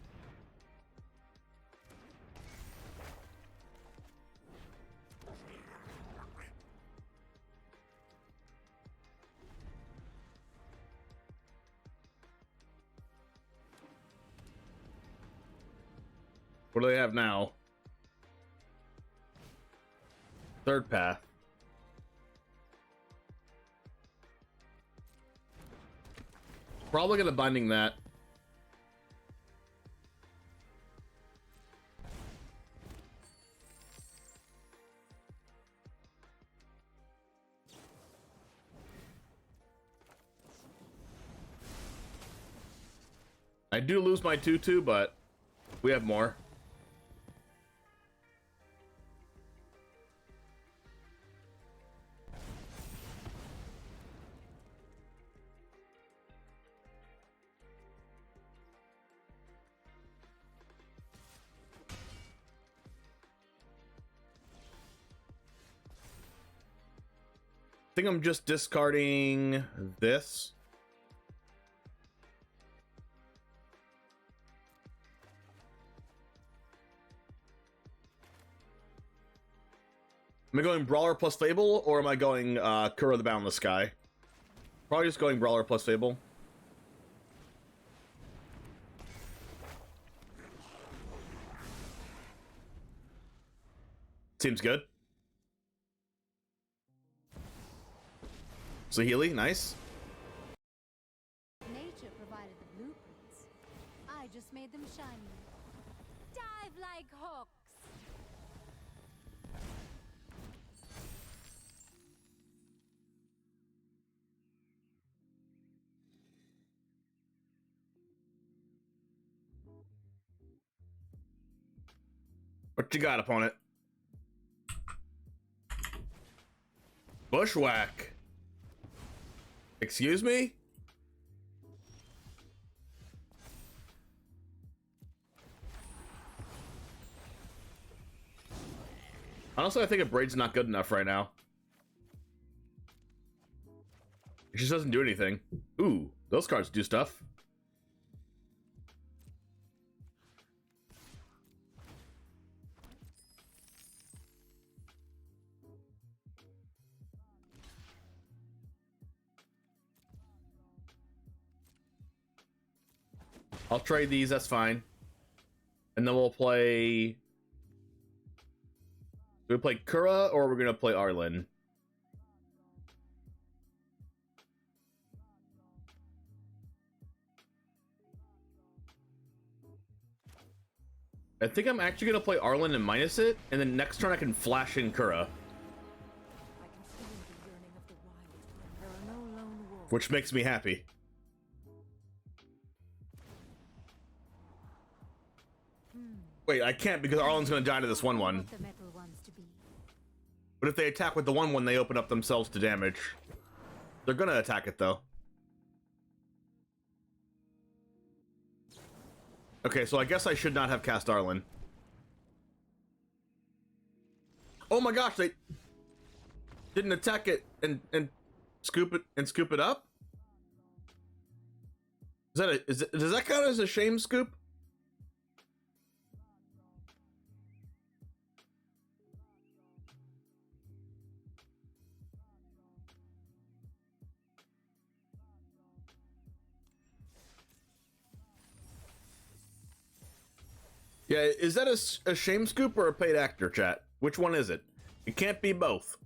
What do they have now? Third path. Probably gonna binding that. I do lose my 2/2, but we have more. I think I'm just discarding this. Am I going Brawler plus Fable, or am I going Kura the Boundless Sky? Probably just going Brawler plus Fable. Seems good. Sahili, nice. Nature provided the blueprints. I just made them shiny. Dive like hawks. What you got, opponent? Bushwhack. Excuse me? Honestly, I think a Braid's not good enough right now. It just doesn't do anything. Ooh, those cards do stuff. I'll trade these, that's fine. And then we'll play... Do we play Kura or we're gonna play Arlen? I think I'm actually gonna play Arlen and minus it, and then next turn I can flash in Kura. I can feel the yearning of the wild. There are no lone wolves. Which makes me happy. Wait, I can't because Arlen's gonna die to this 1/1. The metal ones to be. But if they attack with the 1/1, they open up themselves to damage. They're gonna attack it though. Okay, so I guess I should not have cast Arlen. Oh my gosh, they didn't attack it and scoop it up? Does that count as a shame scoop? Yeah, is that a shame scoop or a paid actor, chat? Which one is it? It can't be both.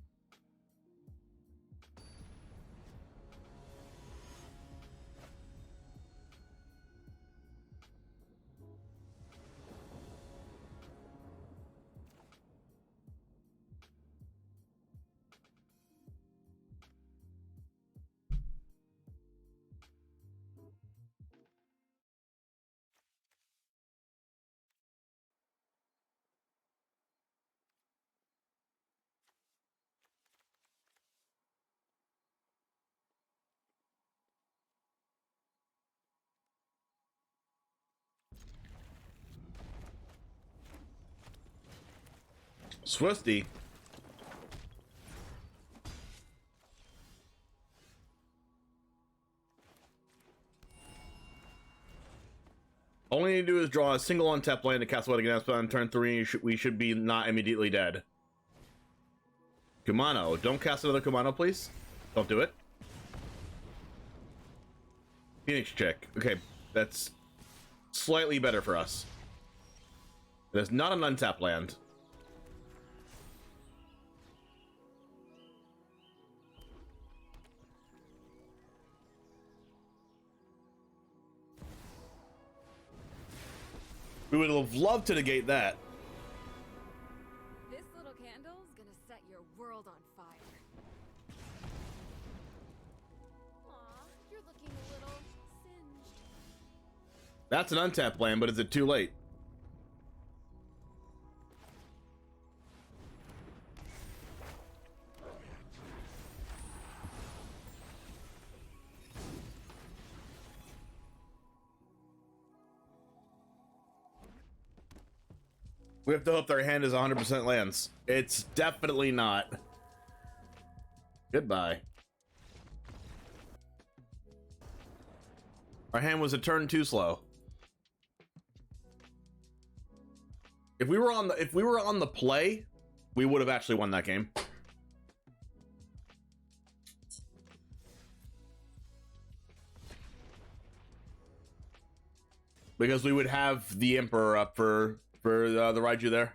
Swifty. All we need to do is draw a single untap land to cast Wedding Nest on turn 3. We should be not immediately dead. Kumano. Don't cast another Kumano, please. Don't do it. Phoenix check. Okay, that's slightly better for us. It is not an untap land. We would have loved to negate that. This little candle's gonna set your world on fire. Aw, you're looking a little singed. That's an untap land, but is it too late? We have to hope their hand is 100% lands. It's definitely not. Goodbye. Our hand was a turn too slow. If we were on the play, we would have actually won that game. Because we would have the Emperor up for the Raiju there.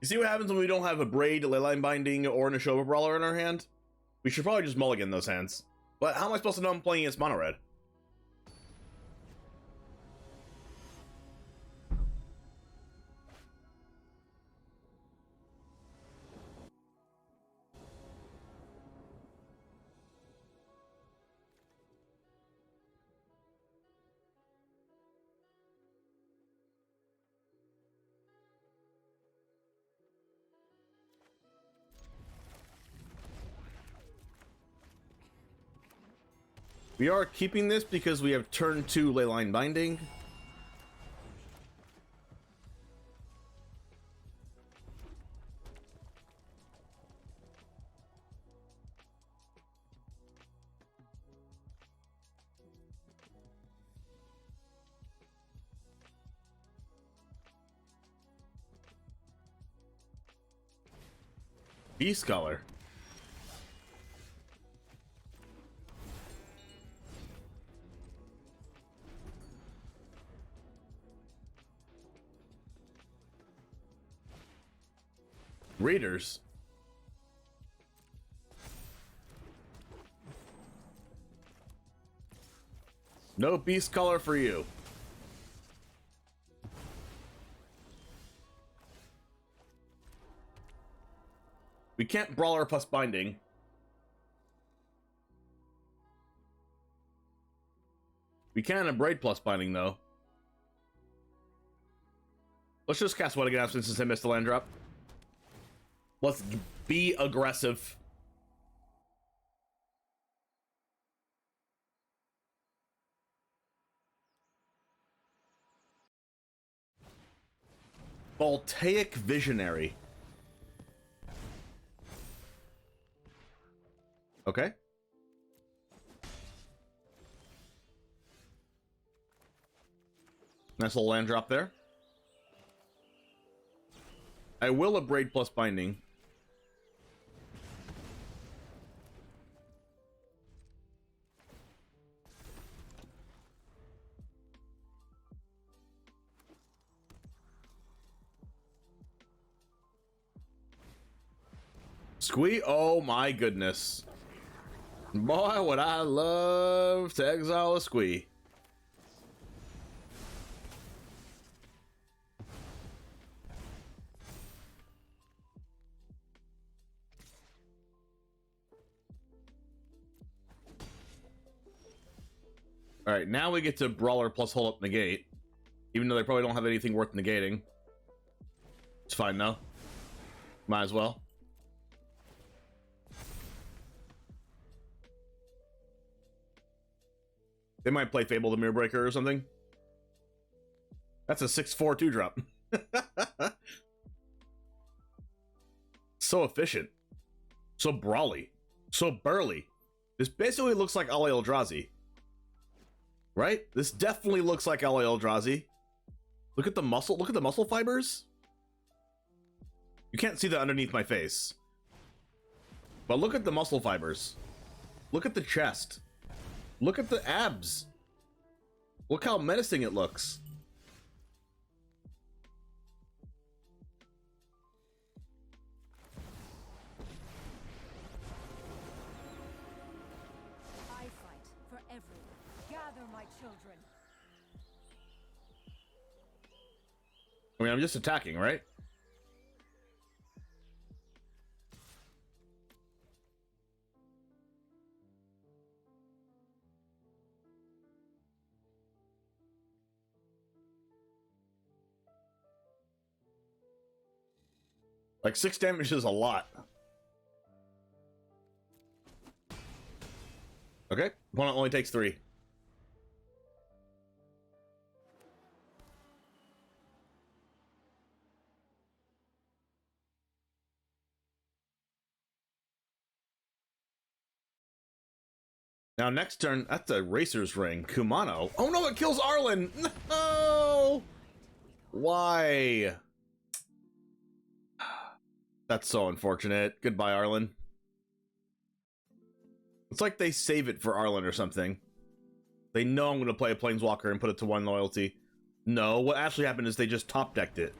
You see what happens when we don't have a Braid, Leyline Binding, or an Neshoba Brawler in our hand? We should probably just mulligan those hands. But how am I supposed to know I'm playing against Mono Red? We are keeping this because we have turn 2 Leyline Binding. Beast Color. Raiders. No beast color for you. We can't brawler plus binding. We can a braid plus binding though. Let's just cast one again since I missed the land drop. Let's be aggressive. Voltaic Visionary. Okay. Nice little land drop there. I will Abrade plus Binding. Squee, oh my goodness. Boy, would I love to exile a Squee. Alright, now we get to Brawler plus Hold Up Negate. Even though they probably don't have anything worth negating. It's fine though. Might as well. They might play Fable the Mirror Breaker or something. That's a 6/4 2-drop. So efficient. So brawly. So burly. This basically looks like Ale Eldrazi. Right? This definitely looks like Ale Eldrazi. Look at the muscle. Look at the muscle fibers. You can't see that underneath my face. But look at the muscle fibers. Look at the chest. Look at the abs. Look how menacing it looks. I fight for everyone. Gather my children. I mean, I'm just attacking, right? Like 6 damage is a lot. Okay, opponent only takes 3. Now next turn, that's a Racer's Ring. Kumano. Oh no, it kills Arlen! No! Why? That's so unfortunate. Goodbye, Arlen. It's like they save it for Arlen or something. They know I'm going to play a Planeswalker and put it to 1 loyalty. No, what actually happened is they just top-decked it.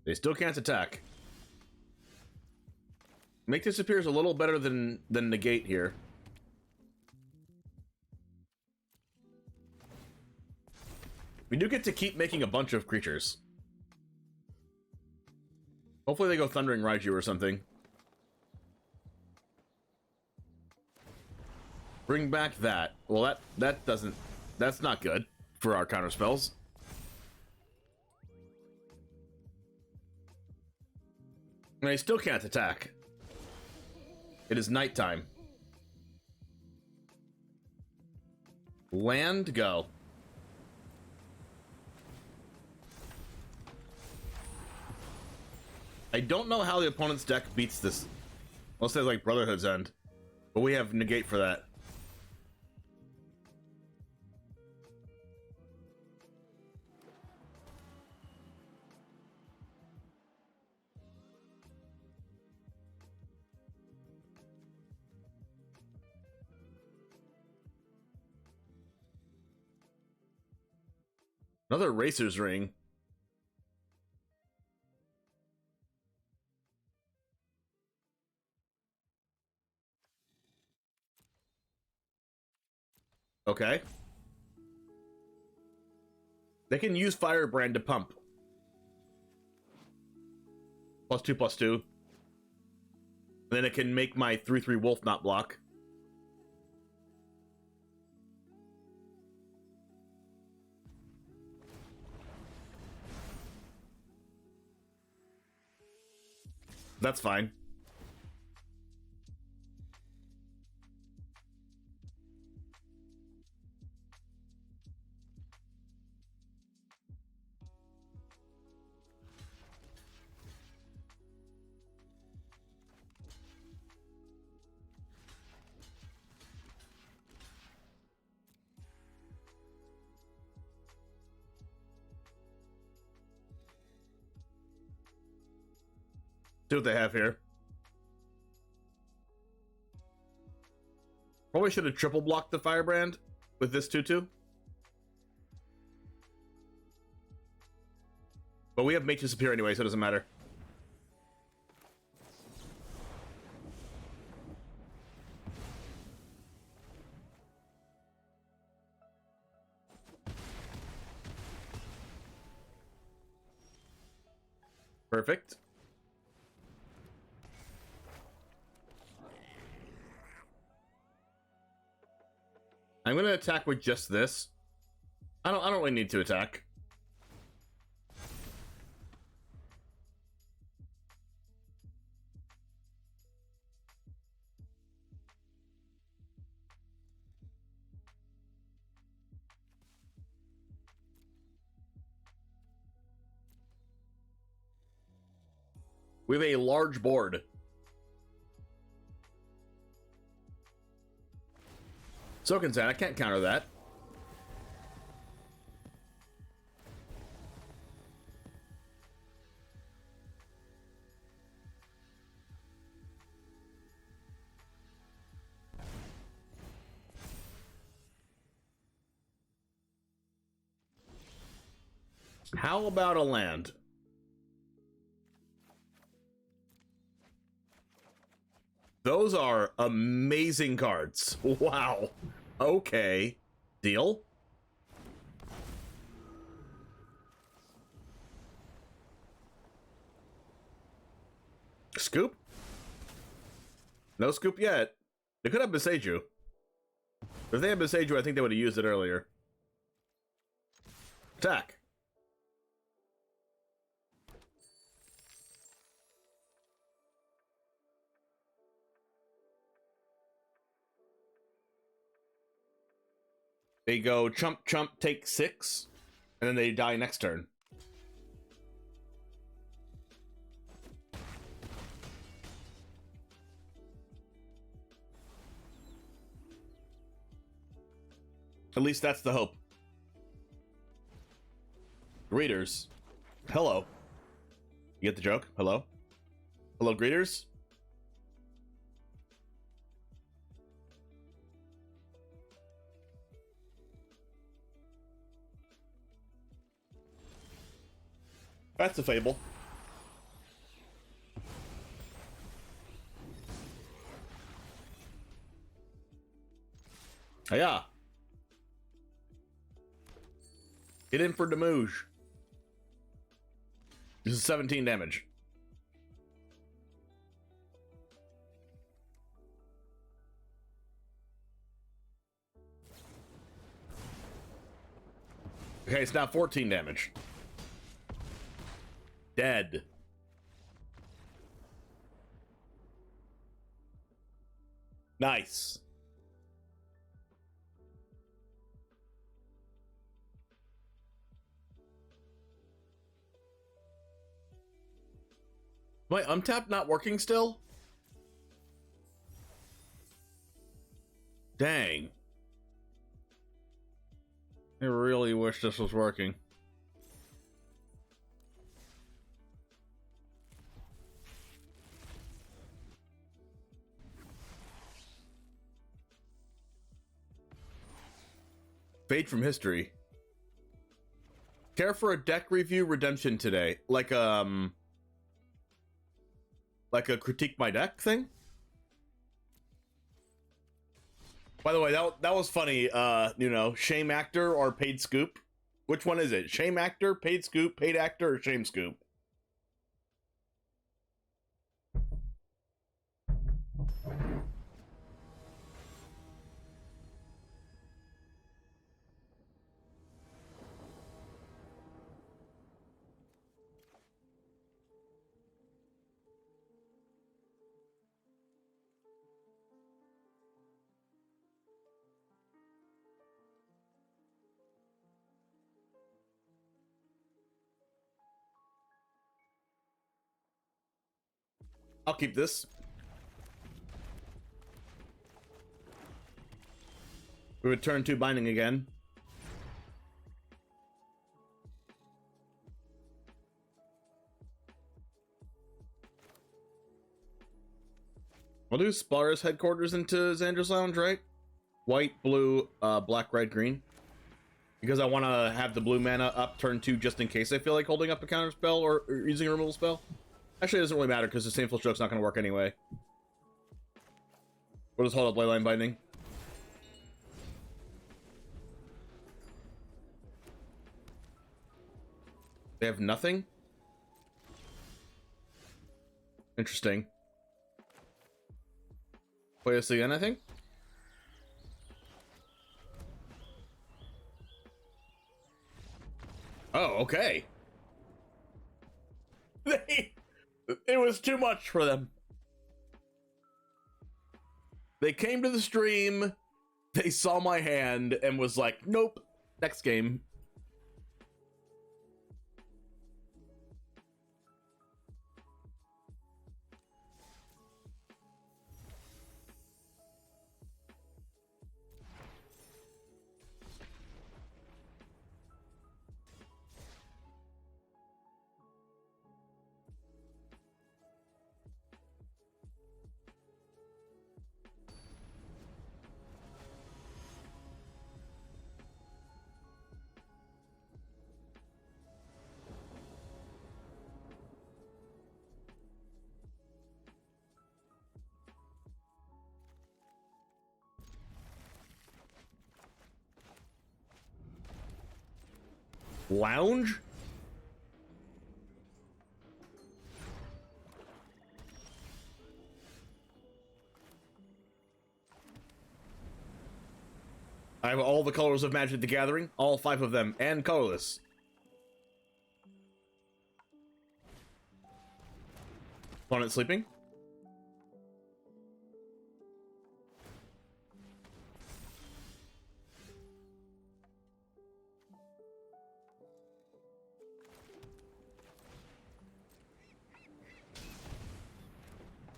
They still can't attack. Make Disappear is a little better than Negate here. We do get to keep making a bunch of creatures. Hopefully they go Thundering Raiju or something. Bring back that. Well, that doesn't... That's not good for our counter spells. And I still can't attack. It is nighttime. Land, go. I don't know how the opponent's deck beats this. Unless they like Brotherhood's End. But we have Negate for that. Another Racer's Ring. Okay. They can use Firebrand to pump. +2/+2. And then it can make my 3/3 Wolf not block. That's fine. See what they have here. Probably should have triple blocked the Firebrand with this 2/2. But we have Mate Disappear anyway, so it doesn't matter. Perfect. I'm gonna attack with just this. I don't really need to attack. We have a large board. Sokensan, I can't counter that. How about a land? Those are amazing cards. Wow. Okay. Deal? Scoop? No scoop yet. They could have Beseiju. If they had Beseiju, I think they would have used it earlier. Attack. They go chump, chump, take 6, and then they die next turn. At least that's the hope. Greeters. Hello. You get the joke? Hello? Hello, greeters? That's a fable. Yeah. Get in for Demouge. This is 17 damage. Okay, it's now 14 damage. Dead. Nice. My untap not working still? Dang. I really wish this was working. Fade from history. Care for a deck review redemption today? Like a critique my deck thing? By the way, that was funny. You know, shame actor or paid scoop? Which one is it? Shame actor, paid scoop, paid actor, or shame scoop? I'll keep this. We would turn 2 binding again. We'll do Spara's headquarters into Xander's Lounge, right? White, blue, black, red, green. Because I want to have the blue mana up turn 2 just in case I feel like holding up a counter spell or using a removal spell. Actually, it doesn't really matter because the Saneful Stroke's not going to work anyway. We'll just hold up Leyline Binding. They have nothing? Interesting. Play this again, I think? Oh, okay. It was too much for them. They came to the stream, they saw my hand, and was like, nope, next game. Lounge? I have all the colors of Magic the Gathering, all 5 of them, and colorless. Opponent sleeping?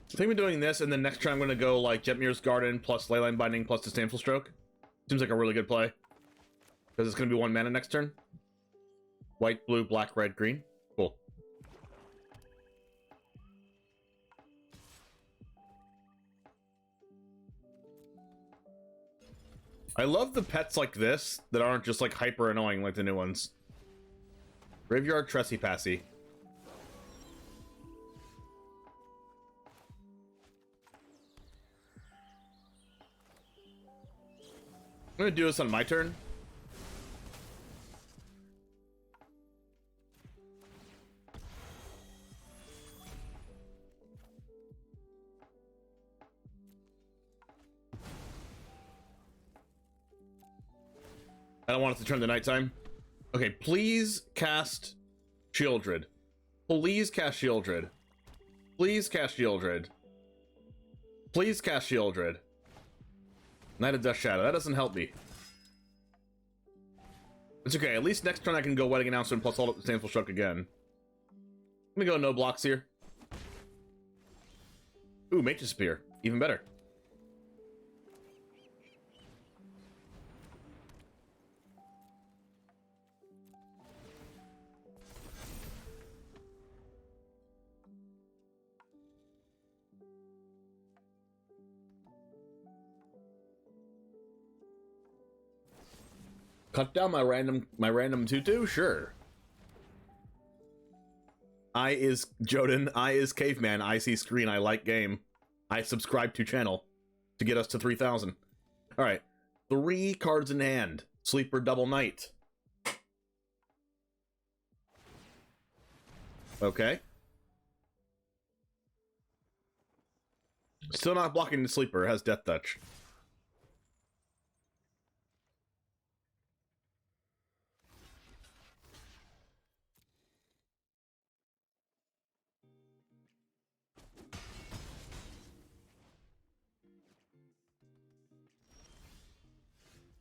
I think we're doing this, and then next turn I'm going to go like Jetmir's Garden plus Leyline Binding plus Disdainful Stroke. Seems like a really good play. Because it's going to be 1 mana next turn. White, blue, black, red, green. Cool. I love the pets like this that aren't just like hyper annoying like the new ones. Graveyard Tressy Passy. I'm gonna do this on my turn. I don't want us to turn the nighttime. Okay, please cast Shieldred. Please cast Shieldred. Please cast Shieldred. Please cast Shieldred. Knight of Death Shadow. That doesn't help me. It's okay. At least next turn I can go Wedding Announcement plus hold up the Saneful Stroke again. I'm gonna go no blocks here. Ooh, Mage Disappear. Even better. Cut down my random 2/2? Sure. I is Joden, I is Caveman, I see screen, I like game. I subscribe to channel to get us to 3,000. Alright. 3 cards in hand. Sleeper Double Knight. Okay. Still not blocking the Sleeper, has Death Touch.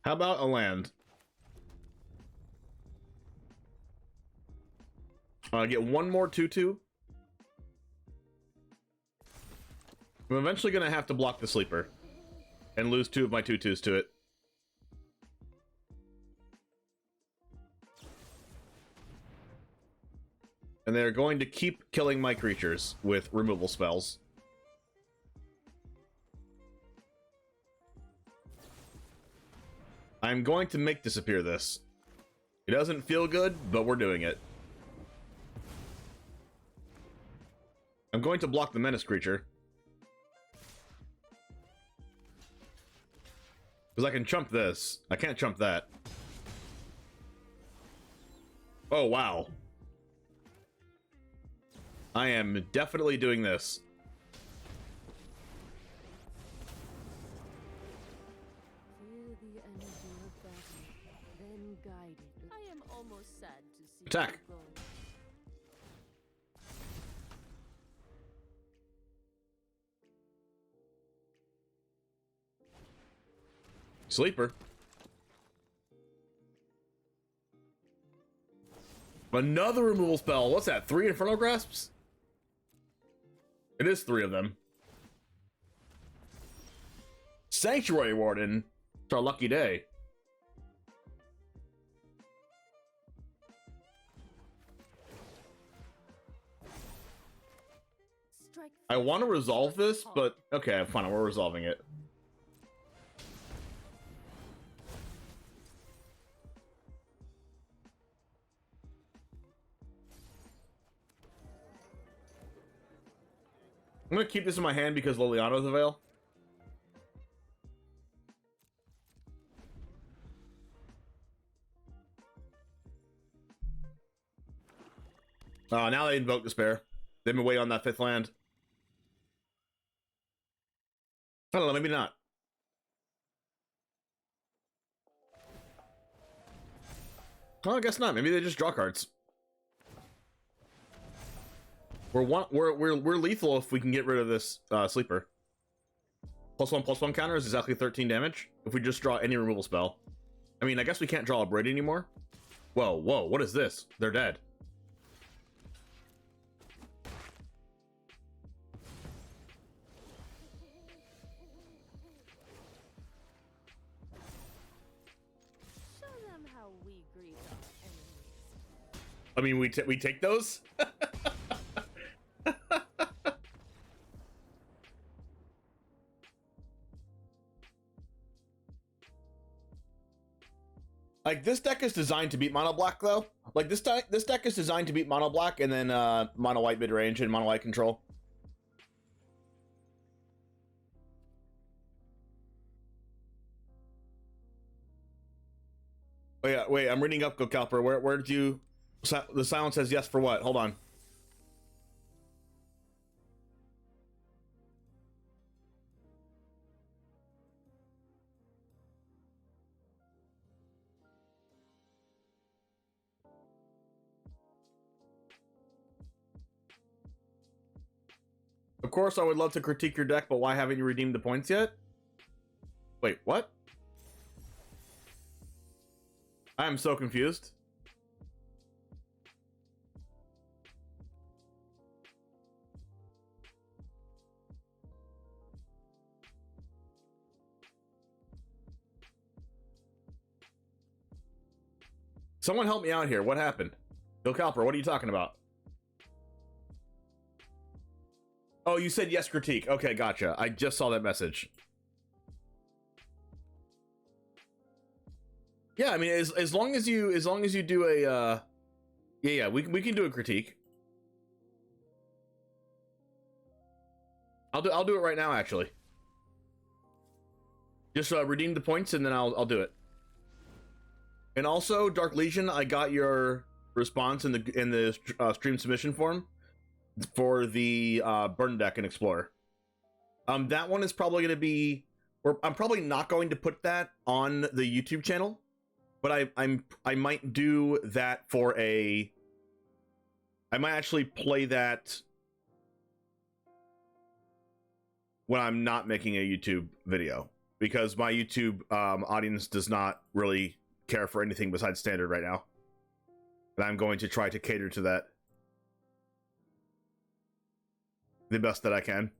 How about a land? Get 1 more 2/2. I'm eventually gonna have to block the sleeper and lose 2 of my 2/2s to it. And they're going to keep killing my creatures with removal spells. I'm going to make disappear this. It doesn't feel good, but we're doing it. I'm going to block the menace creature. Because I can chump this. I can't chump that. Oh, wow. I am definitely doing this. Feel the energy of battle, then guide it. I am almost sad to see Attack. you go. Sleeper. Another removal spell. What's that? 3 Infernal Grasps? It is 3 of them. Sanctuary Warden. It's our lucky day. Strike. I want to resolve this, but okay, fine. We're resolving it. I'm gonna keep this in my hand because Liliana's avail. Now they invoke Despair. They've been waiting on that 5th land. I don't know, maybe not. Well, I guess not. Maybe they just draw cards. We're lethal if we can get rid of this sleeper. +1/+1 counter is exactly 13 damage if we just draw any removal spell. I mean, I guess we can't draw a Braid anymore. Whoa, whoa, what is this? They're dead. Show them how we greet our enemies. I mean, we take those? Like, this deck is designed to beat mono black, though. Like, this deck is designed to beat mono black and then mono white mid range and mono white control. Oh yeah, wait, I'm reading up, Go Calper. Where did you? The silence says yes for what? Hold on. Of course, I would love to critique your deck, but why haven't you redeemed the points yet? Wait, what? I am so confused. Someone help me out here. What happened? Bill Calper, what are you talking about? Oh, you said yes, critique. Okay, gotcha. I just saw that message. Yeah, I mean, as long as you do a yeah, we can do a critique. I'll do it right now, actually. Just redeem the points and then I'll do it. And also, Dark Legion, I got your response in the stream submission form for the burn deck and Explorer. That one is probably going to be, or I'm probably not going to put that on the YouTube channel, but I might do that for I might actually play that when I'm not making a YouTube video, because my YouTube audience does not really care for anything besides standard right now, and I'm going to try to cater to that the best that I can.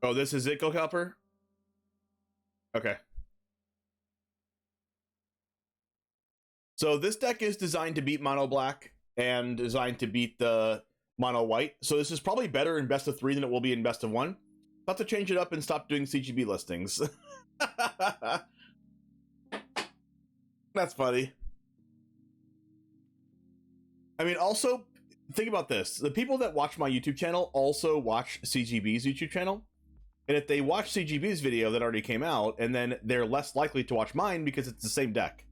Oh, this is it, Copper? Okay. So this deck is designed to beat mono black and designed to beat the mono white. So this is probably better in best of 3 than it will be in best of 1. Have to change it up and stop doing CGB listings. That's funny. I mean, also, think about this. The people that watch my YouTube channel also watch CGB's YouTube channel. And if they watch CGB's video that already came out, and then they're less likely to watch mine because it's the same deck.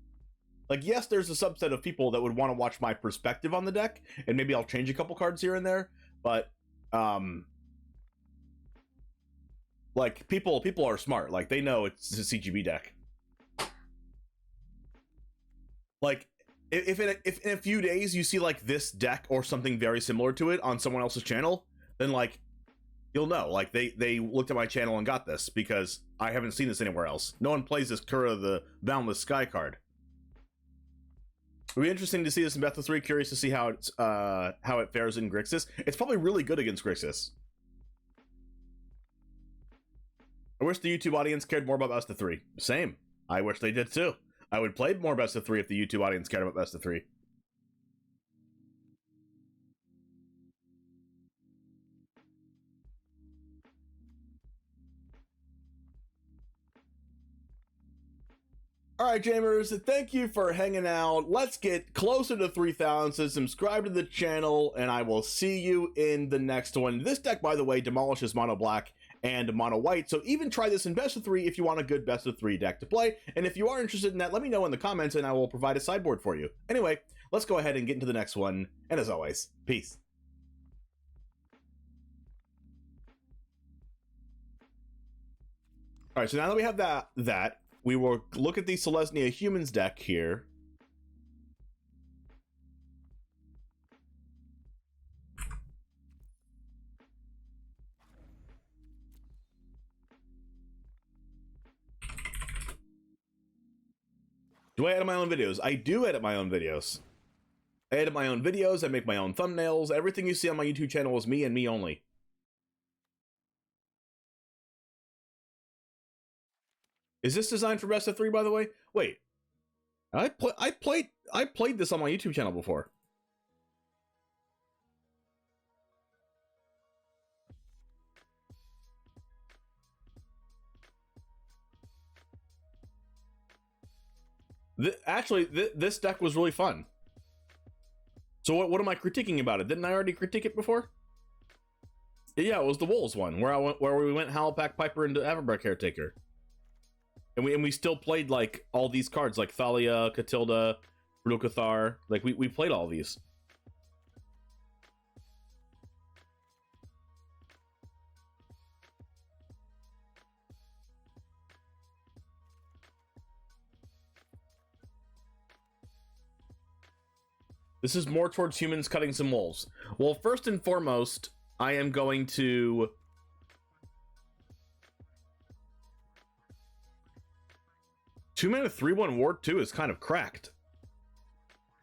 Like, yes, there's a subset of people that would want to watch my perspective on the deck, and maybe I'll change a couple cards here and there, but, like, people are smart. Like, they know it's a CGB deck. Like, if in a few days you see, like, this deck or something very similar to it on someone else's channel, then, like, you'll know. Like, they looked at my channel and got this, because I haven't seen this anywhere else. No one plays this Kura the Boundless Sky card. It'll be interesting to see this in Best of 3. Curious to see how it fares in Grixis. It's probably really good against Grixis. I wish the YouTube audience cared more about Best of 3. Same. I wish they did too. I would play more Best of 3 if the YouTube audience cared about Best of 3. Alright, Jamers, thank you for hanging out. Let's get closer to 3,000. Subscribe to the channel, and I will see you in the next one. This deck, by the way, demolishes mono black and mono white, so even try this in best of 3 if you want a good best of 3 deck to play. And if you are interested in that, let me know in the comments, and I will provide a sideboard for you. Anyway, let's go ahead and get into the next one. And as always, peace. Alright, so now that we have that, we will look at the Selesnya Humans deck here. Do I edit my own videos? I do edit my own videos. I edit my own videos, I make my own thumbnails. Everything you see on my YouTube channel is me and me only. Is this designed for best of 3, by the way? Wait. I played this on my YouTube channel before. Actually, this deck was really fun. So what am I critiquing about it? Didn't I already critique it before? Yeah, it was the Wolves one, where we went Howlpack, Piper, into Everbreak Caretaker. And we still played, like, all these cards, like Thalia, Catilda, Brulocathar. Like, we played all these. This is more towards humans cutting some wolves. Well, first and foremost, I am going to... 2-mana 3/1 Ward 2 is kind of cracked.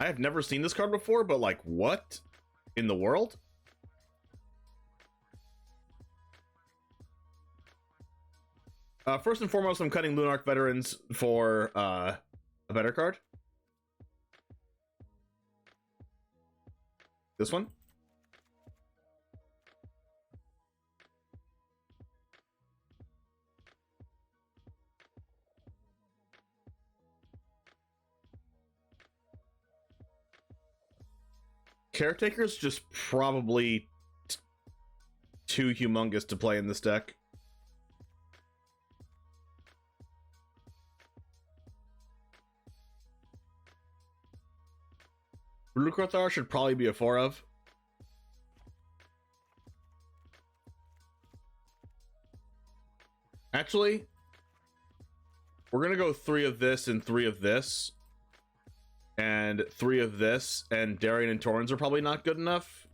I have never seen this card before, but like, what in the world? First and foremost, I'm cutting Lunarch Veterans for a better card. This one. Caretaker's just probably too humongous to play in this deck. Brulocathar should probably be a 4 of. Actually, we're gonna go 3 of this and 3 of this. And 3 of this, and Darien and Torrens are probably not good enough.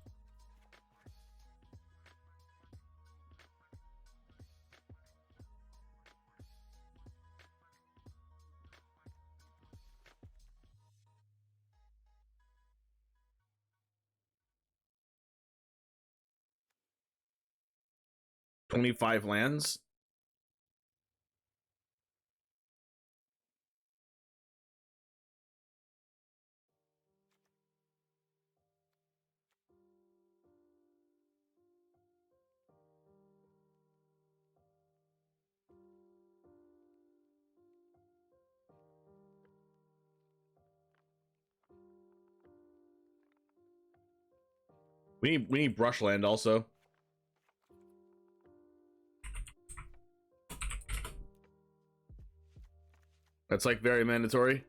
25 lands. We need brushland also. That's like very mandatory.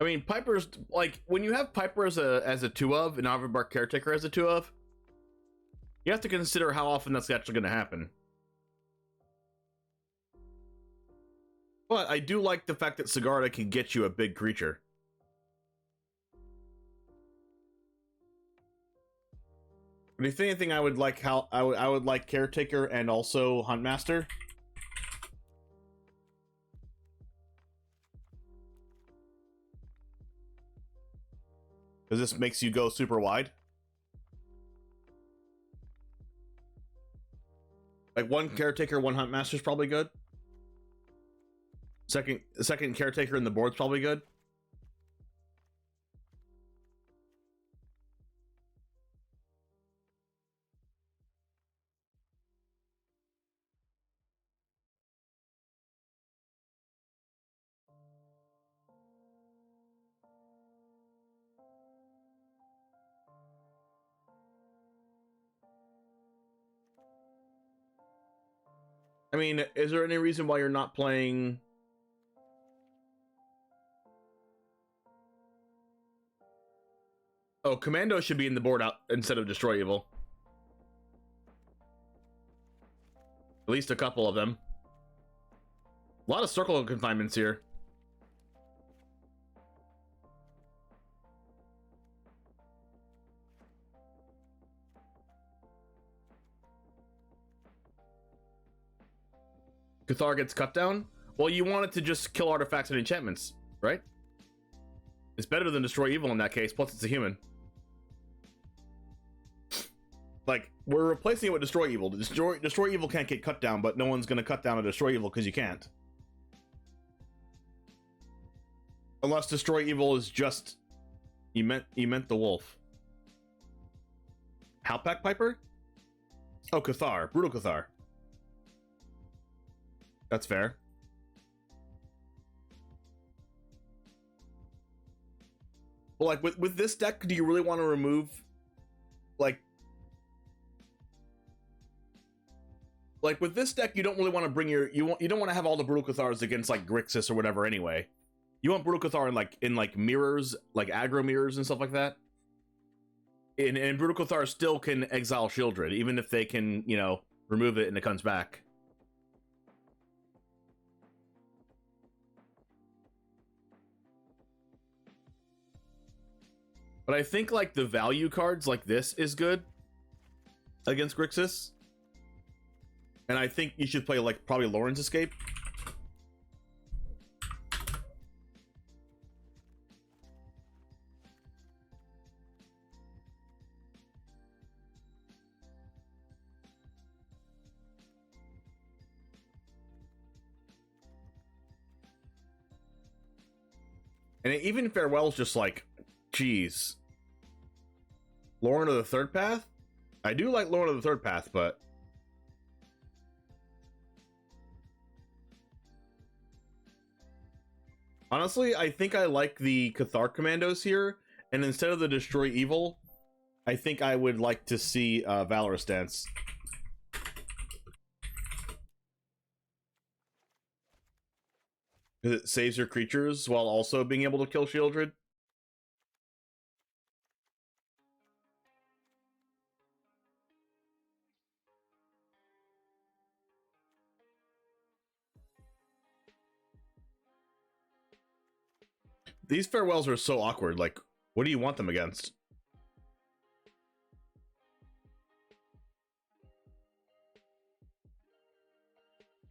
I mean, Piper's like when you have Piper as a 2-of and Avibark Caretaker as a 2-of, you have to consider how often that's actually going to happen. But I do like the fact that Sigarda can get you a big creature. But if anything, I would like I would like Caretaker and also Huntmaster. Because this makes you go super wide. Like one Caretaker, one Huntmaster is probably good. Second Caretaker in the board's probably good. I mean, is there any reason why you're not playing... Oh, Commando should be in the board out instead of Destroy Evil. At least a couple of them. A lot of circle confinements here. Cathar gets cut down? Well, you want it to just kill artifacts and enchantments, right? It's better than Destroy Evil in that case, plus it's a human. Like, we're replacing it with Destroy Evil. Destroy Evil can't get cut down, but no one's gonna cut down a Destroy Evil because you can't. Unless Destroy Evil is just... You meant the wolf. Halpack Piper? Oh, Cathar. Brutal Cathar. That's fair. Well, like with this deck, do you really want to remove like with this deck, you don't really want to bring you don't want to have all the Brutal Cathars against like Grixis or whatever anyway. You want Brutal Cathar in like mirrors, like aggro mirrors and stuff like that. And Brutal Cathar still can exile Shieldred, even if they can, you know, remove it and it comes back. But I think like the value cards like this is good against Grixis. And I think you should play like probably Lauren's Escape. And even Farewell's just like, geez. Lauren of the Third Path? I do like Lauren of the Third Path, but... Honestly, I think I like the Cathar Commandos here, and instead of the Destroy Evil, I think I would like to see Valorous Dance. It saves your creatures while also being able to kill Shieldred. these farewells are so awkward. Like, what do you want them against?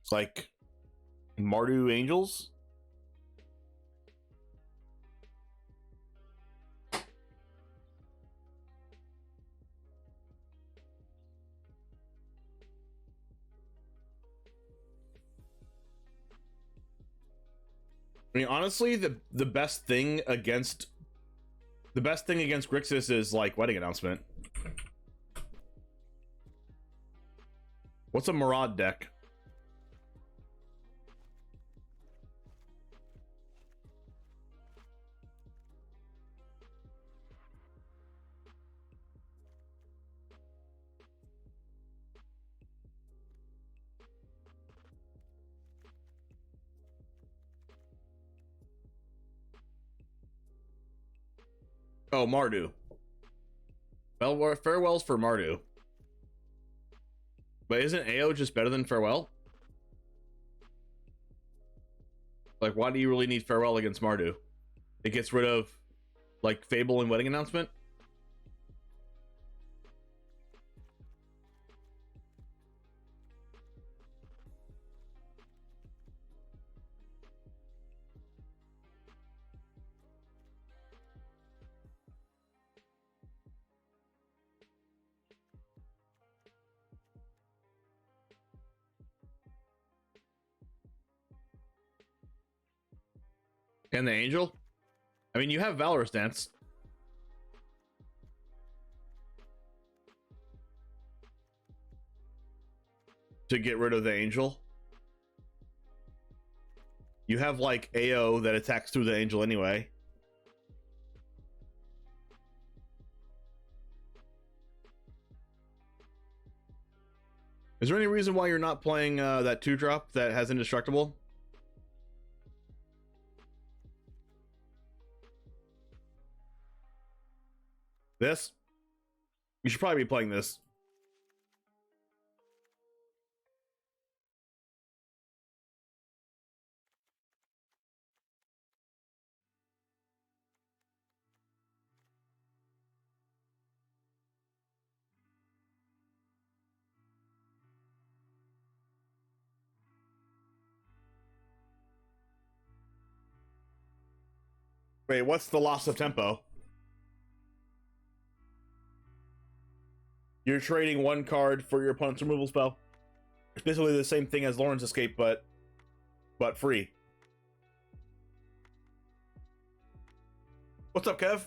It's like Mardu Angels. I mean, honestly, the best thing against Grixis is like wedding announcement. What's a Maraud deck? Oh, Mardu. Well, farewells for Mardu. But isn't AO just better than farewell? Like, why do you really need farewell against Mardu? It gets rid of, like, Fable and wedding announcement? And the Angel? I mean, you have Valorous Dance. To get rid of the Angel. You have, like, AO that attacks through the Angel anyway. Is there any reason why you're not playing that 2-drop that has Indestructible? This? You should probably be playing this. Wait, what's the loss of tempo? You're trading one card for your opponent's removal spell. It's basically the same thing as Lauren's Escape, but free. What's up, Kev?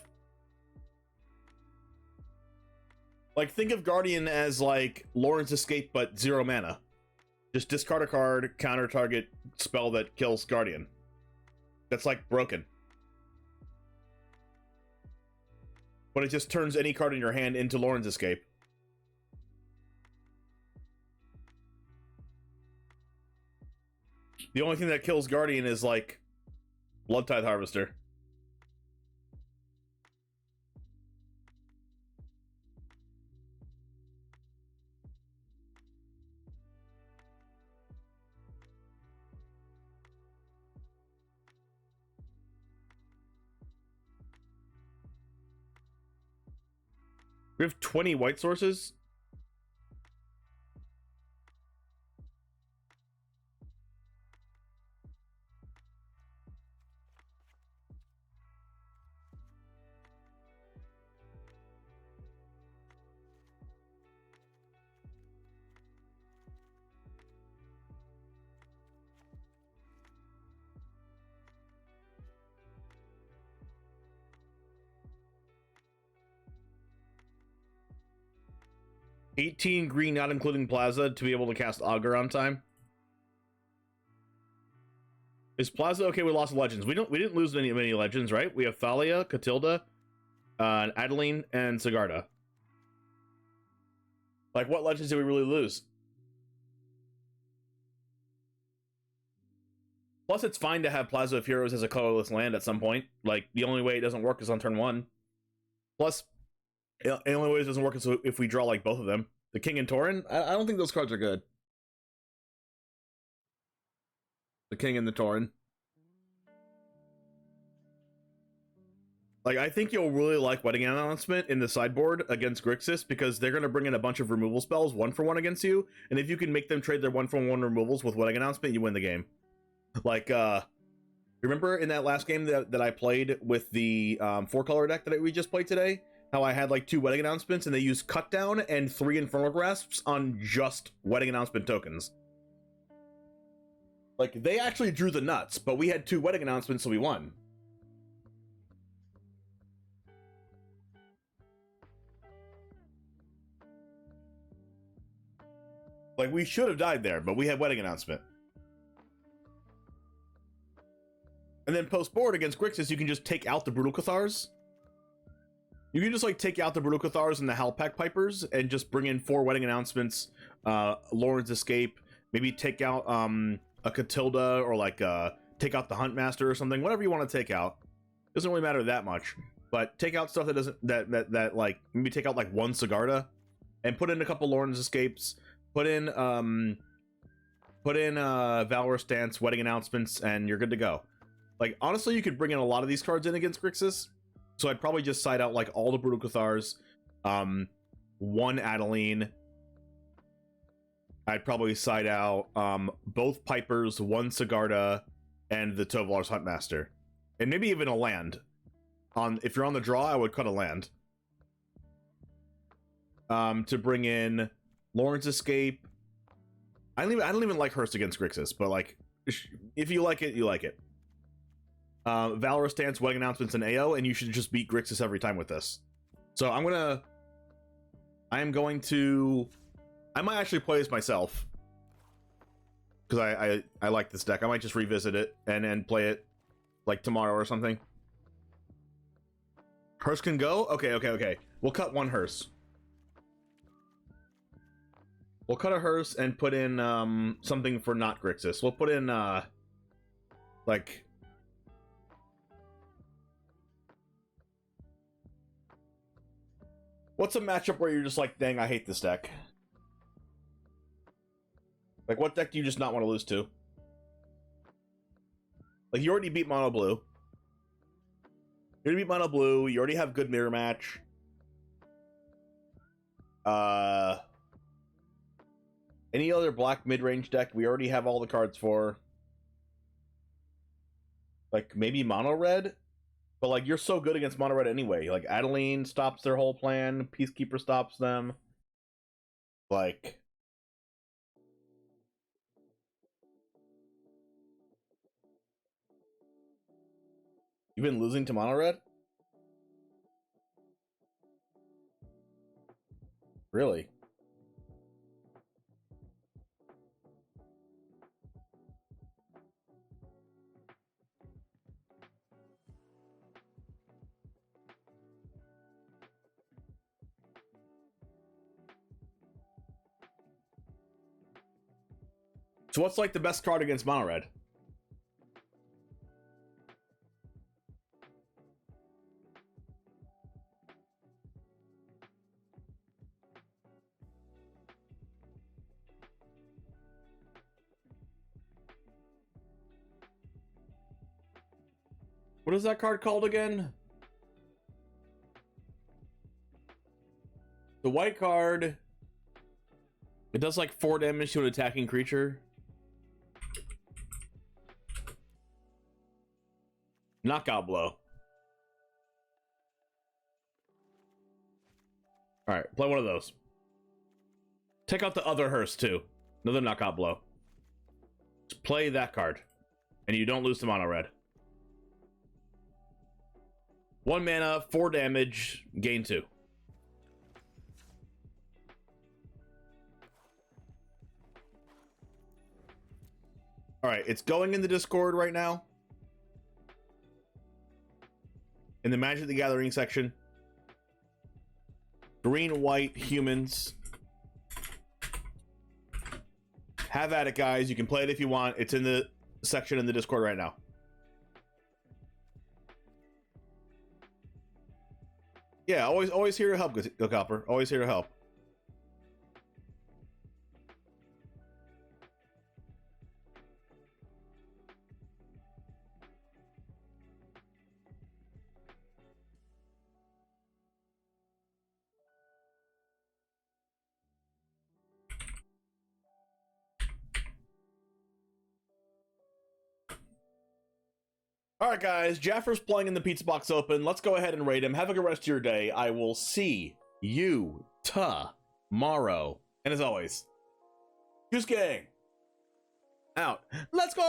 Like, think of Guardian as like Lauren's Escape, but 0 mana. Just discard a card, counter target spell that kills Guardian. That's like broken. But it just turns any card in your hand into Lauren's Escape. The only thing that kills Guardian is, like, Bloodtithe Harvester. We have 20 white sources? $18 green, not including Plaza, to be able to cast Augur on time. Is Plaza okay with loss of legends? We didn't lose many legends, right? We have Thalia, Catilda, Adeline, and Sigarda. Like, what legends did we really lose? Plus, it's fine to have Plaza of Heroes as a colorless land at some point. Like, the only way it doesn't work is on turn 1. Plus, the only way it doesn't work is if we draw, like, both of them. The King and Tauren? I don't think those cards are good. The King and the Tauren. Like, I think you'll really like Wedding Announcement in the sideboard against Grixis, because they're going to bring in a bunch of removal spells 1-for-1 against you, and if you can make them trade their 1-for-1 removals with Wedding Announcement, you win the game. Like, remember in that last game that I played with the 4-color deck that we just played today, how I had like 2 Wedding Announcements, and they used Cut Down and 3 Infernal Grasps on just Wedding Announcement tokens. Like, they actually drew the nuts, but we had 2 Wedding Announcements, so we won. Like, we should have died there, but we had Wedding Announcement. And then post-board against Grixis, you can just take out the Brutal Cathars. You can just, like, take out the Brutal Cathars and the Halpack Pipers and just bring in 4 Wedding Announcements, Lauren's Escape, maybe take out a Catilda, or, like, take out the Huntmaster or something, whatever you want to take out. Doesn't really matter that much. But take out stuff that doesn't, that like, maybe take out, like, 1 Sigarda, and put in a couple Lauren's Escapes, put in Valorous Stance, Wedding Announcements, and you're good to go. Like, honestly, you could bring in a lot of these cards in against Grixis, so I'd probably just side out, like, all the Brutal Cathars, 1 Adeline. I'd probably side out both Pipers, 1 Sigarda, and the Tovolar's Huntmaster. And maybe even a land. If you're on the draw, I would cut a land. To bring in Lauren's Escape. I don't even like Hearst against Grixis, but, like, if you like it, you like it. Valorous Stance, Wedding Announcements, and AO, and you should just beat Grixis every time with this. So I might actually play this myself, because I like this deck. I might just revisit it and play it, like, tomorrow or something. Hearst can go? Okay. We'll cut 1 Hearst. We'll cut a Hearst and put in something for not Grixis. We'll put in like, what's a matchup where you're just like, dang, I hate this deck? Like, what deck do you just not want to lose to? Like, you already beat Mono Blue. You already beat Mono Blue. You already have good mirror match. Any other black mid-range deck we already have all the cards for. Like, maybe Mono Red? But, like, you're so good against Mono Red anyway. Like, Adeline stops their whole plan. Peacekeeper stops them. Like, you've been losing to Mono Red? Really? So what's, like, the best card against Mono Red? What is that card called again? The white card. It does like 4 damage to an attacking creature. Knockout blow. Alright, play one of those. Take out the other Hearst too. Another knockout blow. Just play that card. And you don't lose to Mono Red. 1 mana, 4 damage, gain 2. Alright, it's going in the Discord right now. In the Magic the Gathering section. Green, white, humans. Have at it, guys. You can play it if you want. It's in the section in the Discord right now. Yeah, always here to help, Go Copper. Always here to help. All right, guys. Jaffer's playing in the Pizza Box Open. Let's go ahead and raid him. Have a good rest of your day. I will see you tomorrow. And as always, Goose Gang out. Let's go!